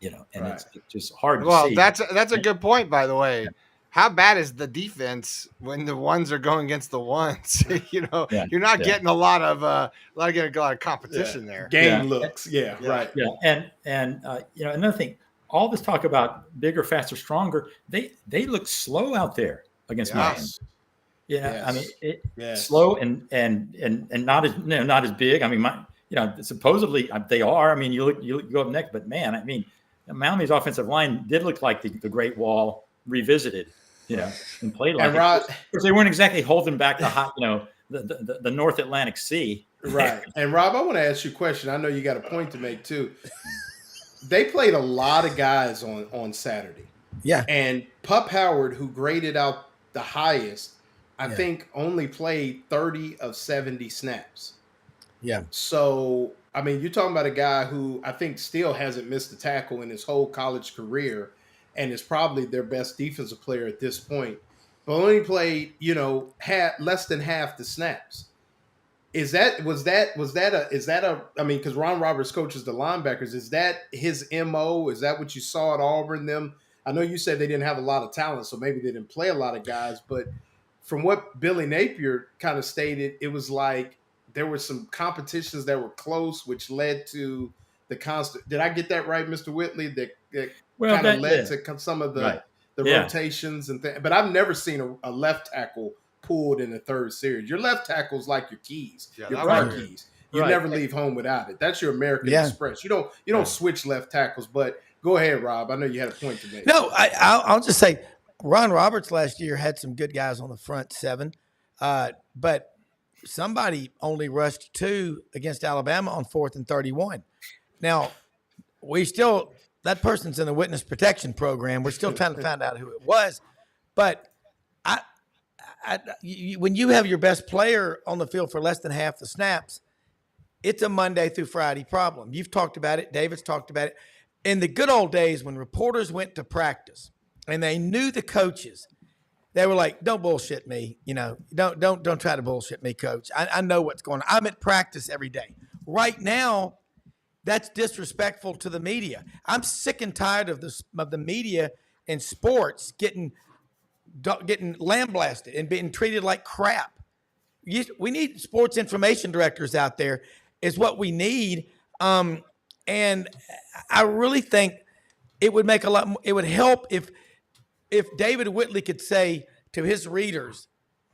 and it's just hard to Well, see. that's a good point, by the way. How bad is the defense when the ones are going against the ones? You're not getting a lot of competition there. Game looks, right. Yeah, and another thing, all this talk about bigger, faster, stronger, they look slow out there against Miami. I mean, slow and not as big. I mean, supposedly they are. I mean, you go up next, but man, I mean, Miami's offensive line did look like the Great Wall revisited, and played like it. Because they weren't exactly holding back the North Atlantic Sea. Right. And Rob, I want to ask you a question. I know you got a point to make too. They played a lot of guys on Saturday. Yeah. And Pup Howard, who graded out the highest, I think only played 30 of 70 snaps. Yeah. So, I mean, you're talking about a guy who I think still hasn't missed a tackle in his whole college career and is probably their best defensive player at this point, but only played, less than half the snaps. Is that I mean, because Ron Roberts coaches the linebackers, is that his MO? Is that what you saw at Auburn? I know you said they didn't have a lot of talent, so maybe they didn't play a lot of guys, but from what Billy Napier kind of stated, it was like there were some competitions that were close, which led to the constant. Did I get that right, Mr. Whitley? That kind of led to some of the rotations and things. But I've never seen a left tackle pulled in the third series. Your left tackle's like your keys, your car keys. You never leave home without it. That's your American Express. You don't switch left tackles. But go ahead, Rob. I know you had a point to make. No, I'll just say Ron Roberts last year had some good guys on the front seven, but somebody only rushed 2 against Alabama on 4th and 31. Now, that person's in the witness protection program. We're still trying to find out who it was, but when you have your best player on the field for less than half the snaps, it's a Monday through Friday problem. You've talked about it. David's talked about it. In the good old days when reporters went to practice and they knew the coaches, they were like, "Don't bullshit me. Don't try to bullshit me, coach. I know what's going on. I'm at practice every day." Right now, that's disrespectful to the media. I'm sick and tired of the media in sports getting lambasted and being treated like crap. We need sports information directors out there is what we need. And I really think it would make it would help if David Whitley could say to his readers,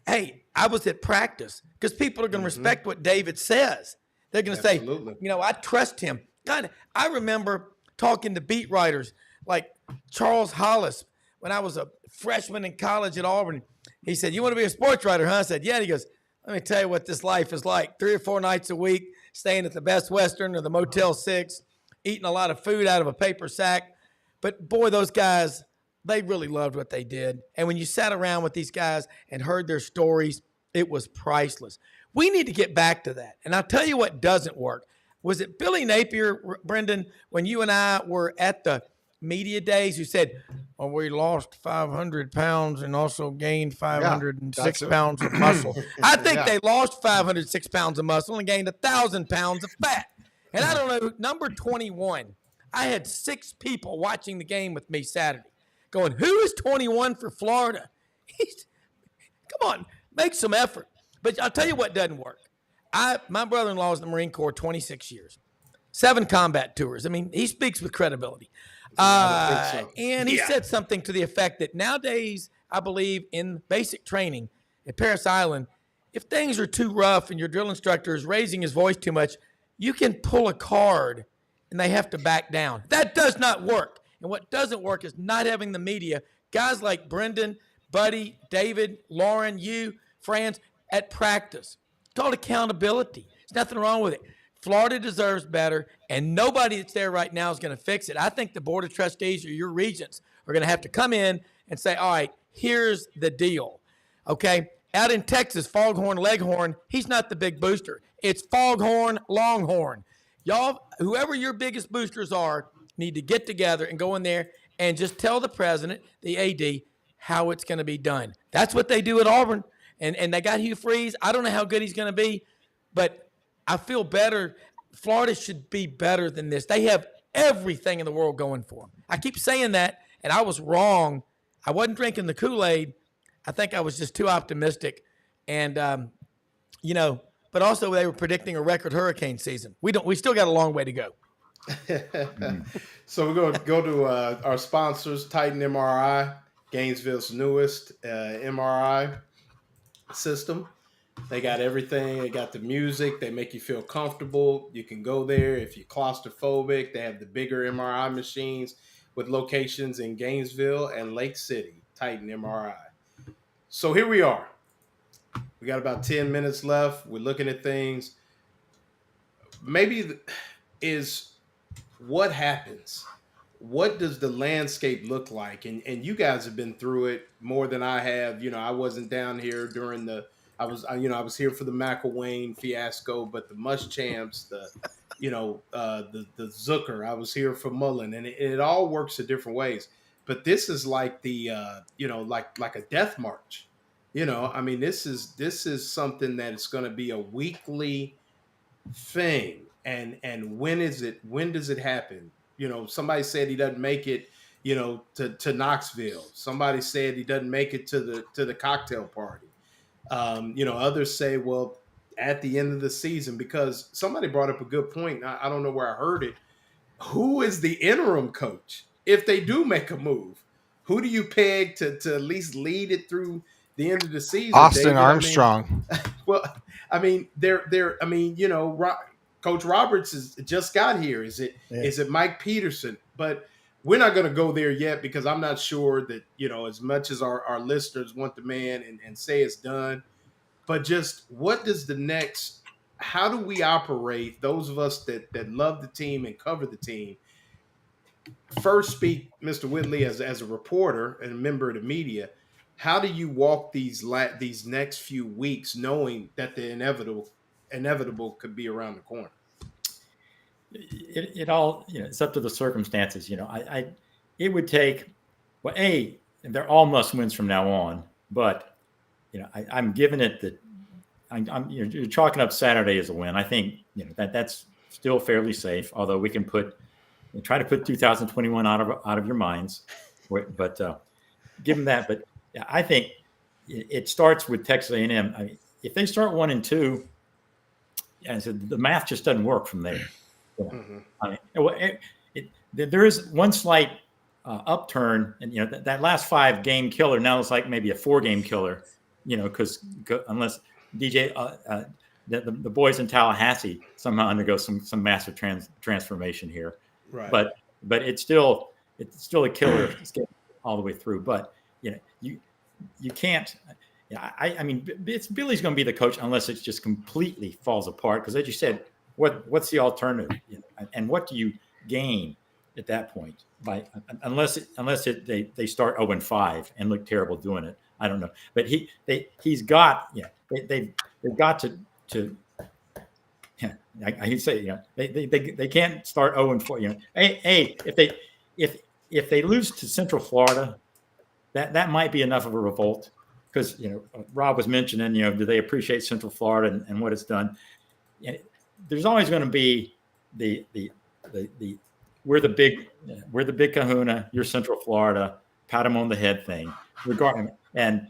"Hey, I was at practice," because people are going to respect what David says. They're going to say, "I trust him." God, I remember talking to beat writers like Charles Hollis when I was a freshman in college at Auburn. He said, "You want to be a sports writer, huh?" I said, "Yeah." And he goes, "Let me tell you what this life is like. 3 or 4 nights a week, staying at the Best Western or the Motel 6, eating a lot of food out of a paper sack." But boy, those guys, they really loved what they did. And when you sat around with these guys and heard their stories, it was priceless. We need to get back to that. And I'll tell you what doesn't work. Was it Billy Napier, Brendan, when you and I were at the media days, who said, "Oh, we lost 500 pounds and also gained 506 pounds of muscle"? I think they lost 506 pounds of muscle and gained 1,000 pounds of fat. And I don't know, number 21, I had 6 people watching the game with me Saturday going, "Who is 21 for Florida?" Come on, make some effort. But I'll tell you what doesn't work. My brother-in-law was in the Marine Corps 26 years, 7 combat tours. I mean, he speaks with credibility. And he said something to the effect that nowadays, I believe in basic training at Parris Island, if things are too rough and your drill instructor is raising his voice too much, you can pull a card and they have to back down. That does not work. And what doesn't work is not having the media, guys like Brendan, Buddy, David, Lauren, you, Franz, at practice. It's called accountability. There's nothing wrong with it. Florida deserves better, and nobody that's there right now is going to fix it. I think the Board of Trustees or your regents are going to have to come in and say, "All right, here's the deal." Okay? Out in Texas, Foghorn Leghorn, he's not the big booster. It's Foghorn Longhorn. Y'all, whoever your biggest boosters are, need to get together and go in there and just tell the president, the AD, how it's going to be done. That's what they do at Auburn. And they got Hugh Freeze. I don't know how good he's going to be, but I feel better. Florida should be better than this. They have everything in the world going for them. I keep saying that, and I was wrong. I wasn't drinking the Kool-Aid. I think I was just too optimistic. And, but also they were predicting a record hurricane season. We still got a long way to go. So we're going to go to our sponsors, Titan MRI, Gainesville's newest MRI system. They got everything. They got the music. They make you feel comfortable. You can go there if you're claustrophobic. They have the bigger MRI machines with locations in Gainesville and Lake City, Titan MRI. So here we are. We got about 10 minutes left. We're looking at things. Maybe is what happens. What does the landscape look like? And you guys have been through it more than I have. I wasn't down here during I was here for the McElwain fiasco, but the Muschamps, the Zucker, I was here for Mullen, and it all works in different ways. But this is like like a death march. This is something that is going to be a weekly thing. And when does it happen? Somebody said he doesn't make it, to Knoxville. Somebody said he doesn't make it to the cocktail party. Others say, well, at the end of the season, because somebody brought up a good point. I don't know where I heard it. Who is the interim coach? If they do make a move, who do you peg to at least lead it through the end of the season? Austin David? Armstrong. Coach Roberts is just got here. Is it Mike Peterson? But we're not going to go there yet because I'm not sure that, as much as our listeners want the man and say it's done, but just what does how do we operate, those of us that love the team and cover the team? First speak, Mr. Whitley, as a reporter and a member of the media, how do you walk these next few weeks knowing that the inevitable could be around the corner? It all, it's up to the circumstances. It would take, well, they're all must wins from now on, but I'm giving it that you're chalking up Saturday as a win. I think that's still fairly safe, although we can try to put 2021 out of your minds, but give them that. But I think it starts with Texas A&M. If they start 1-2, the math just doesn't work from there. There is one slight upturn, and that last 5 game killer now is like maybe a 4 game killer, because unless DJ the boys in Tallahassee somehow undergo some massive transformation here, right? But it's still a killer all the way through. But you can't. Billy's going to be the coach unless it just completely falls apart. Because as you said, what's the alternative, and what do you gain at that point unless they start 0-5 and look terrible doing it? I don't know, but they've got to. I say they can't start 0-4. If they lose to Central Florida, that might be enough of a revolt. Because Rob was mentioning, do they appreciate Central Florida and what it's done? There's always going to be the we're the big kahuna, you're Central Florida, pat them on the head thing. And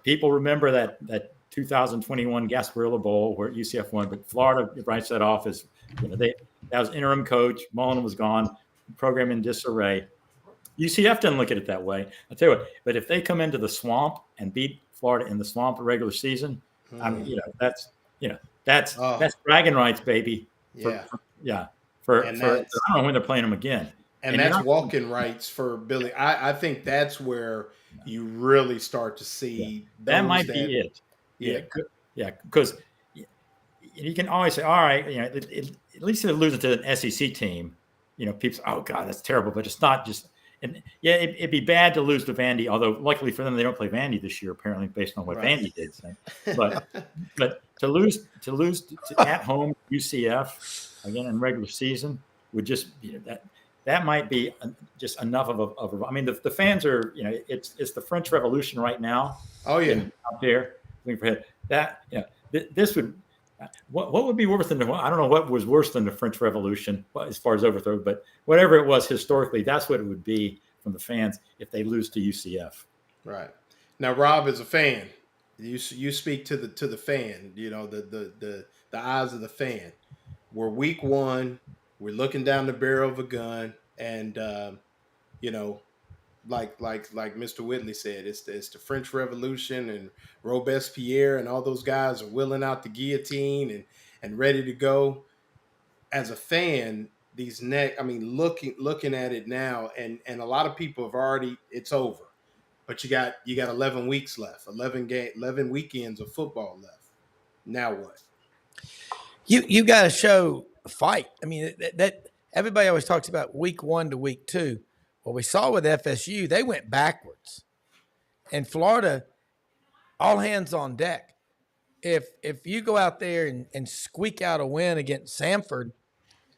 people remember that 2021 Gasparilla Bowl where UCF won, but Florida writes that off as that was interim coach. Mullen was gone, program in disarray. UCF doesn't look at it that way. I'll tell you what, but if they come into the swamp and beat Florida in the swamp a regular season, that's bragging rights, baby. I don't know when they're playing them again. And that's walking rights for Billy. I think that's where you really start to see that might be it. Because you can always say, all right, at least they're losing to an SEC team. People say, oh God, that's terrible, but it's not just. And it'd be bad to lose to Vandy, although luckily for them, they don't play Vandy this year, apparently, based on what Vandy did. But to lose to at home UCF again in regular season would just that might be just enough of a. I mean, the fans are, it's the French Revolution right now. Oh yeah, out there. That this would. What would be worse than I don't know what was worse than the French Revolution as far as overthrow, but whatever it was historically, that's what it would be from the fans if they lose to UCF. Right. Now, Rob, is a fan, you speak to the fan. The eyes of the fan. We're week one. We're looking down the barrel of a gun, and like Mr. Whitley said, it's the French Revolution, and Robespierre and all those guys are wheeling out the guillotine and ready to go. As a fan, looking at it now, and a lot of people have already, it's over. But you got 11 weeks left, 11 weekends of football left. Now what? You got to show a fight. I mean, that everybody always talks about week 1 to week 2. Well, we saw with FSU, they went backwards. And Florida, all hands on deck. If you go out there and squeak out a win against Samford,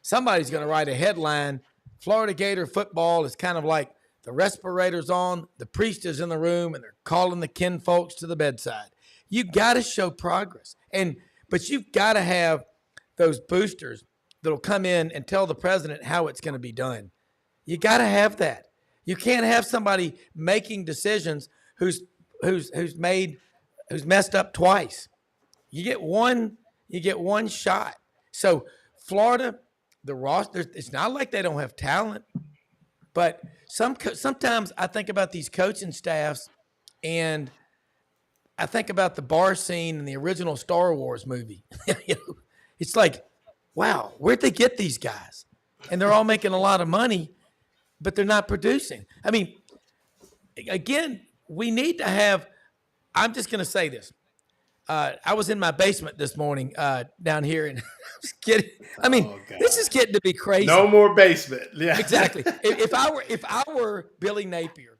somebody's going to write a headline, Florida Gator football is kind of like the respirator's on, the priest is in the room, and they're calling the kinfolks to the bedside. You got to show progress. But you've got to have those boosters that'll come in and tell the president how it's going to be done. You got to have that. You can't have somebody making decisions who's messed up twice. You get one shot. So Florida, the roster, it's not like they don't have talent, but sometimes I think about these coaching staffs, and I think about the bar scene in the original Star Wars movie. It's like, wow, where'd they get these guys? And they're all making a lot of money, but they're not producing. I mean, again, we need to have – I'm just going to say this. I was in my basement this morning down here, and I was kidding. I mean, this is getting to be crazy. No more basement. Yeah, exactly. If I were Billy Napier,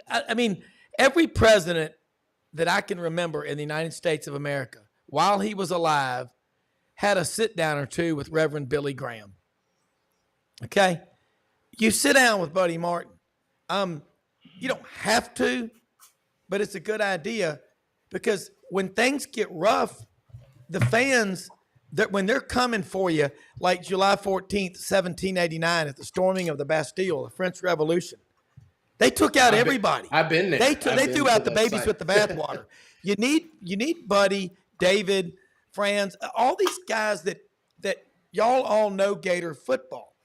I mean, every president that I can remember in the United States of America, while he was alive, had a sit down or two with Reverend Billy Graham. Okay, you sit down with Buddy Martin. You don't have to, but it's a good idea, because when things get rough, the fans, when they're coming for you, like July 14th, 1789, at the storming of the Bastille, the French Revolution, they took out everybody. I've been there. They threw out the babies with the bathwater. You need Buddy, David, Franz, all these guys that y'all all know Gator football.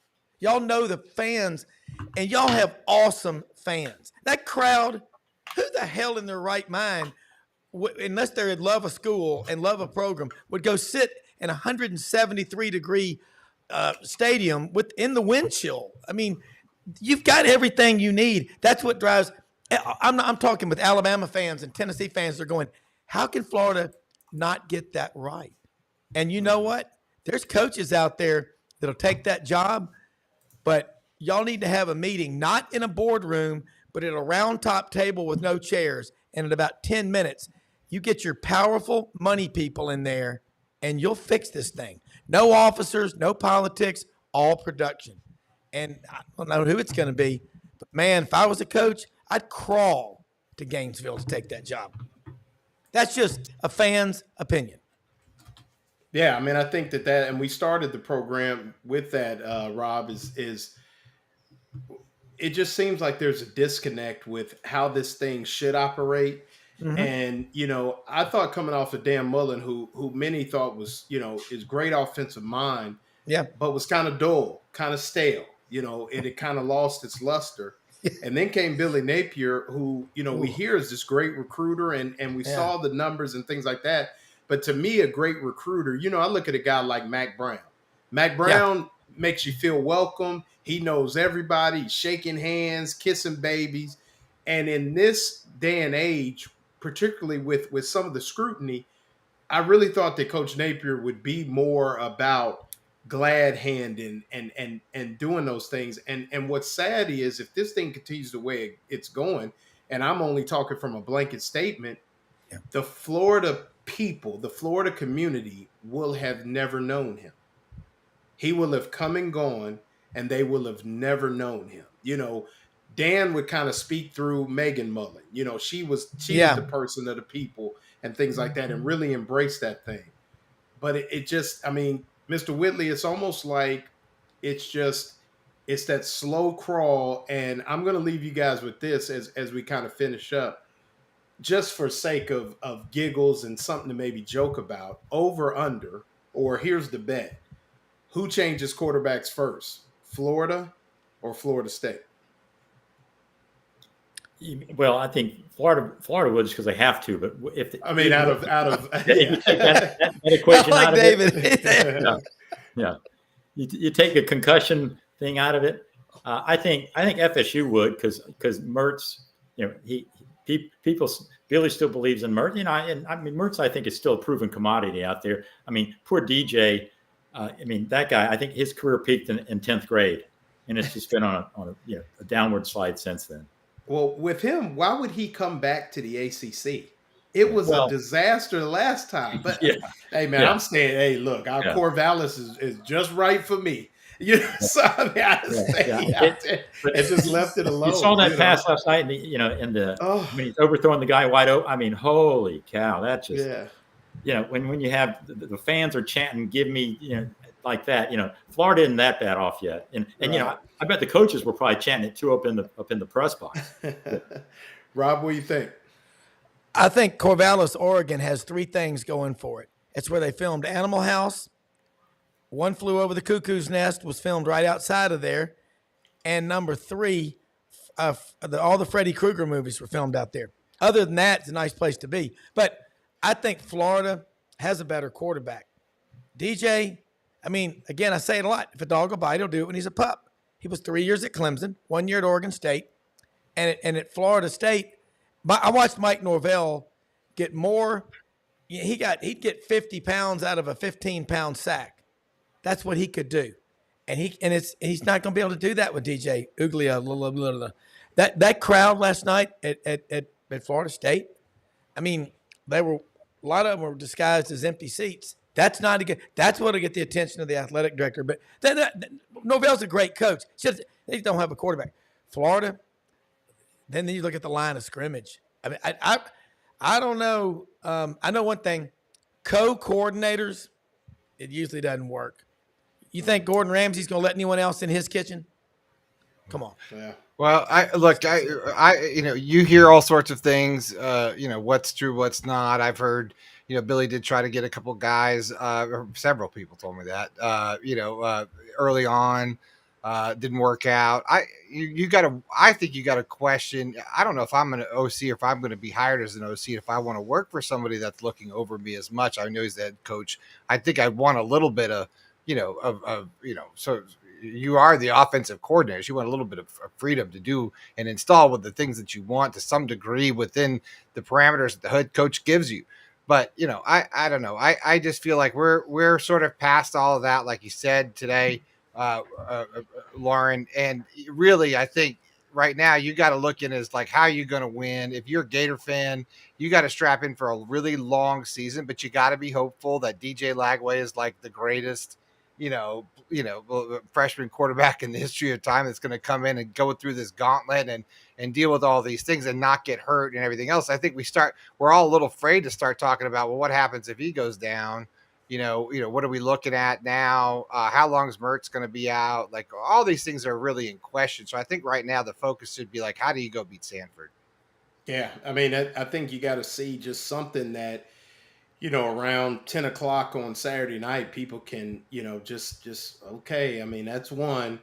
Y'all know the fans, and y'all have awesome fans. That crowd, who the hell in their right mind, unless they're in love of school and love of program, would go sit in a 173-degree stadium in the wind chill? I mean, you've got everything you need. That's what drives. I'm talking with Alabama fans and Tennessee fans. They're going, how can Florida not get that right? And you know what? There's coaches out there that'll take that job, but y'all need to have a meeting, not in a boardroom, but at a round top table with no chairs. And in about 10 minutes, you get your powerful money people in there, and you'll fix this thing. No officers, no politics, all production. And I don't know who it's going to be, but man, if I was a coach, I'd crawl to Gainesville to take that job. That's just a fan's opinion. Yeah, I mean, I think that and we started the program with that, Rob, is it just seems like there's a disconnect with how this thing should operate. Mm-hmm. And, I thought coming off of Dan Mullen, who many thought was, is great offensive mind, yeah, but was kind of dull, kind of stale. It had kind of lost its luster. And then came Billy Napier, who, we hear is this great recruiter, and we saw the numbers and things like that. But to me, a great recruiter, I look at a guy like Mac Brown. Mac Brown makes you feel welcome. He knows everybody. He's shaking hands, kissing babies. And in this day and age, particularly with some of the scrutiny, I really thought that Coach Napier would be more about glad handing and doing those things. And what's sad is, if this thing continues the way it's going, and I'm only talking from a blanket statement, the Florida people, the Florida community will have never known him. He will have come and gone, and they will have never known him. Dan would kind of speak through Megan Mullen. She was Yeah. the person of the people and things like that, and really embraced that thing. But it just, I mean, Mr. Whitley, it's almost like it's just it's that slow crawl. And I'm going to leave you guys with this as we kind of finish up, just for sake of giggles and something to maybe joke about. Over under, or here's the bet: who changes quarterbacks first, Florida or Florida State? Well, I think Florida would just because they have to. But if I mean, out of if you take that I equation like out of David. it, yeah, you take the concussion thing out of it. I think FSU would because Mertz, people Billy still believes in Mertz. And I mean Mertz I think is still a proven commodity out there. I mean poor DJ. I mean that guy. I think his career peaked in 10th grade, and it's just been on a downward slide since then. Well, with him, why would he come back to the ACC? It was a Well, disaster the last time. But yeah, hey, man, yeah, I'm saying, hey, look, our yeah. Corvallis is just right for me. So I mean, I just say, But and just left it alone. You saw that pass last night, when he's overthrowing the guy wide open. I mean, holy cow! That just when you have the fans are chanting, "Give me," like that. Florida isn't that bad off yet, and I bet the coaches were probably chanting it too up in the press box. Rob, what do you think? I think Corvallis, Oregon has three things going for it. It's where they filmed Animal House. One Flew Over the Cuckoo's Nest was filmed right outside of there. And number three, all the Freddy Krueger movies were filmed out there. Other than that, it's a nice place to be. But I think Florida has a better quarterback. DJ, I mean, again, I say it a lot. If a dog will bite, he'll do it when he's a pup. He was 3 years at Clemson, 1 year at Oregon State. And at Florida State, I watched Mike Norvell get more. He'd get 50 pounds out of a 15-pound sack. That's what he could do. And he's not going to be able to do that with DJ Uglia. That crowd last night at Florida State, I mean, a lot of them were disguised as empty seats. That's not a good. That's what'll get the attention of the athletic director. But Norvell's a great coach. They don't have a quarterback. Florida. Then you look at the line of scrimmage. I mean, I don't know. I know one thing: co-coordinators, it usually doesn't work. You think Gordon Ramsay's going to let anyone else in his kitchen? Come on. Yeah. Well, you hear all sorts of things, what's true, what's not. I've heard, Billy did try to get a couple guys, or several people told me that, early on, didn't work out. I think you got to question. I don't know if I'm an OC or if I'm going to be hired as an OC. If I want to work for somebody that's looking over me as much, I know he's the head coach. I think I want a little bit of, so you are the offensive coordinators. You want a little bit of freedom to do and install with the things that you want to some degree within the parameters that the head coach gives you. But, I don't know. I just feel like we're sort of past all of that, like you said today, Lauren. And really, I think right now you got to look in as like, how are you going to win? If you're a Gator fan, you got to strap in for a really long season, but you got to be hopeful that DJ Lagway is like the greatest, freshman quarterback in the history of time that's going to come in and go through this gauntlet and deal with all these things and not get hurt and everything else. I think we're all a little afraid to start talking about, well, what happens if he goes down? What are we looking at now? How long is Mertz going to be out? Like all these things are really in question. So I think right now the focus should be like, how do you go beat Sanford? Yeah. I mean, I think you got to see just something that, around 10 o'clock on Saturday night, people can, just, okay. I mean, that's one.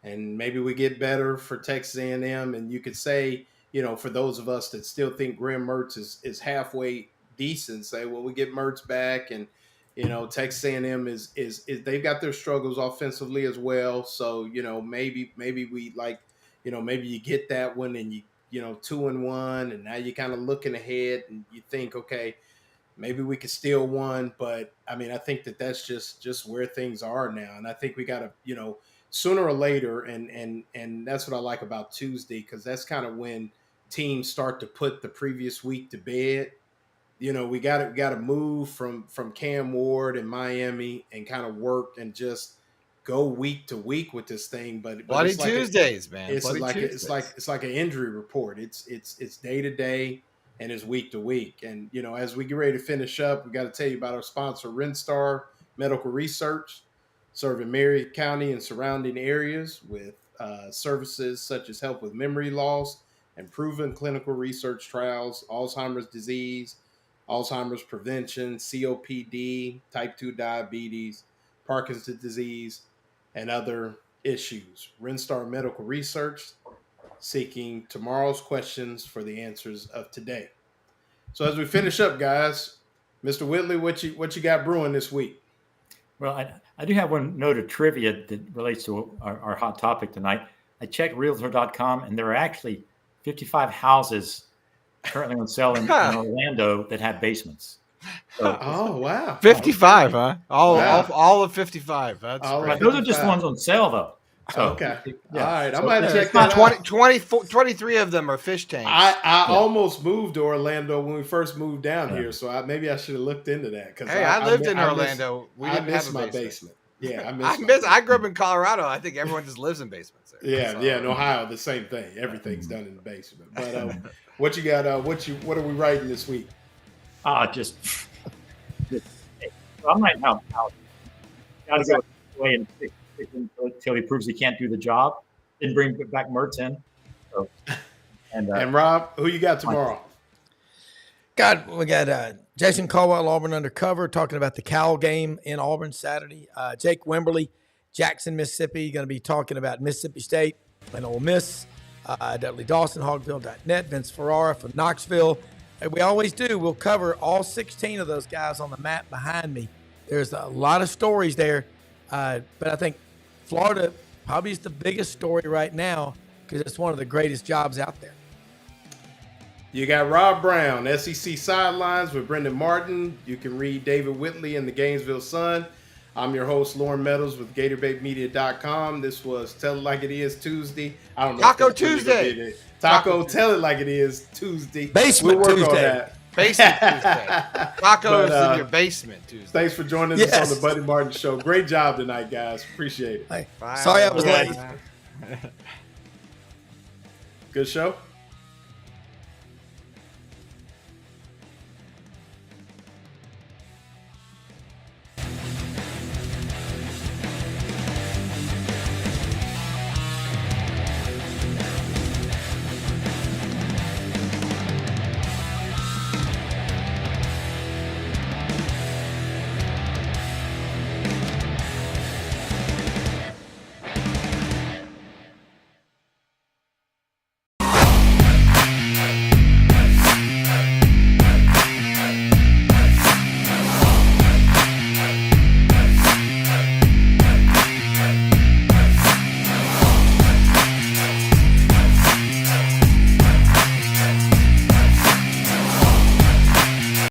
And maybe we get better for Texas A&M. And you could say, for those of us that still think Graham Mertz is halfway decent, say, well, we get Mertz back. And, Texas A&M is they've got their struggles offensively as well. So, maybe we like, maybe you get that one and you 2-1, and now you're kind of looking ahead and you think, okay, maybe we could steal one. But I mean, I think that's just where things are now. And I think we got to, sooner or later. And that's what I like about Tuesday, because that's kind of when teams start to put the previous week to bed. We got to move from Cam Ward and Miami and kind of work and just go week to week with this thing, but Bloody it's like Tuesdays, man. it's Bloody like Tuesdays. it's like an injury report. It's day to day and it's week to week. And as we get ready to finish up, we got to tell you about our sponsor, Rinstar Medical Research, serving Marion County and surrounding areas with services such as help with memory loss and proven clinical research trials, Alzheimer's disease, Alzheimer's prevention, COPD, type 2 diabetes, Parkinson's disease, and other issues. Rinstar Medical Research, seeking tomorrow's questions for the answers of today. So as we finish up, guys, Mr. Whitley, what you got brewing this week? Well, I do have one note of trivia that relates to our hot topic tonight. I checked Realtor.com, and there are actually 55 houses currently on sale in Orlando that have basements. So, oh wow, 55, huh? All of 55. That's right. Those are just the ones on sale, though. So, okay, yeah. All right, so I might check that out. 23 of them are fish tanks. I almost moved to Orlando when we first moved down here, so maybe I should have looked into that. Because I lived in Orlando. We didn't have a basement. Yeah, I grew up in Colorado. I think everyone just lives in basements there. Yeah, in Ohio, the same thing. Everything's done in the basement. But what you got? What are we writing this week? I'm writing how got to go away and fix him until he proves he can't do the job. Then bring back Mertz in. So, and Rob, who you got tomorrow? We got Jason Caldwell, Auburn Undercover, talking about the Cal game in Auburn Saturday. Jake Wimberly, Jackson, Mississippi, going to be talking about Mississippi State and Ole Miss. Dudley Dawson, Hogville.net, Vince Ferrara from Knoxville. And we always do. We'll cover all 16 of those guys on the map behind me. There's a lot of stories there, but I think Florida probably is the biggest story right now because it's one of the greatest jobs out there. You got Rob Brown, SEC Sidelines with Brendan Martin. You can read David Whitley in the Gainesville Sun. I'm your host, Lauren Meadows with GatorBaitMedia.com. This was Tell It Like It Is Tuesday. I don't know. Taco Tuesday. Taco Tell It Like It Is Tuesday. Basement we'll work Tuesday. on that. Basement Tuesday. Tacos in your basement Tuesday. Thanks for joining us on the Buddy Martin Show. Great job tonight, guys. Appreciate it. Sorry I was late. Good show.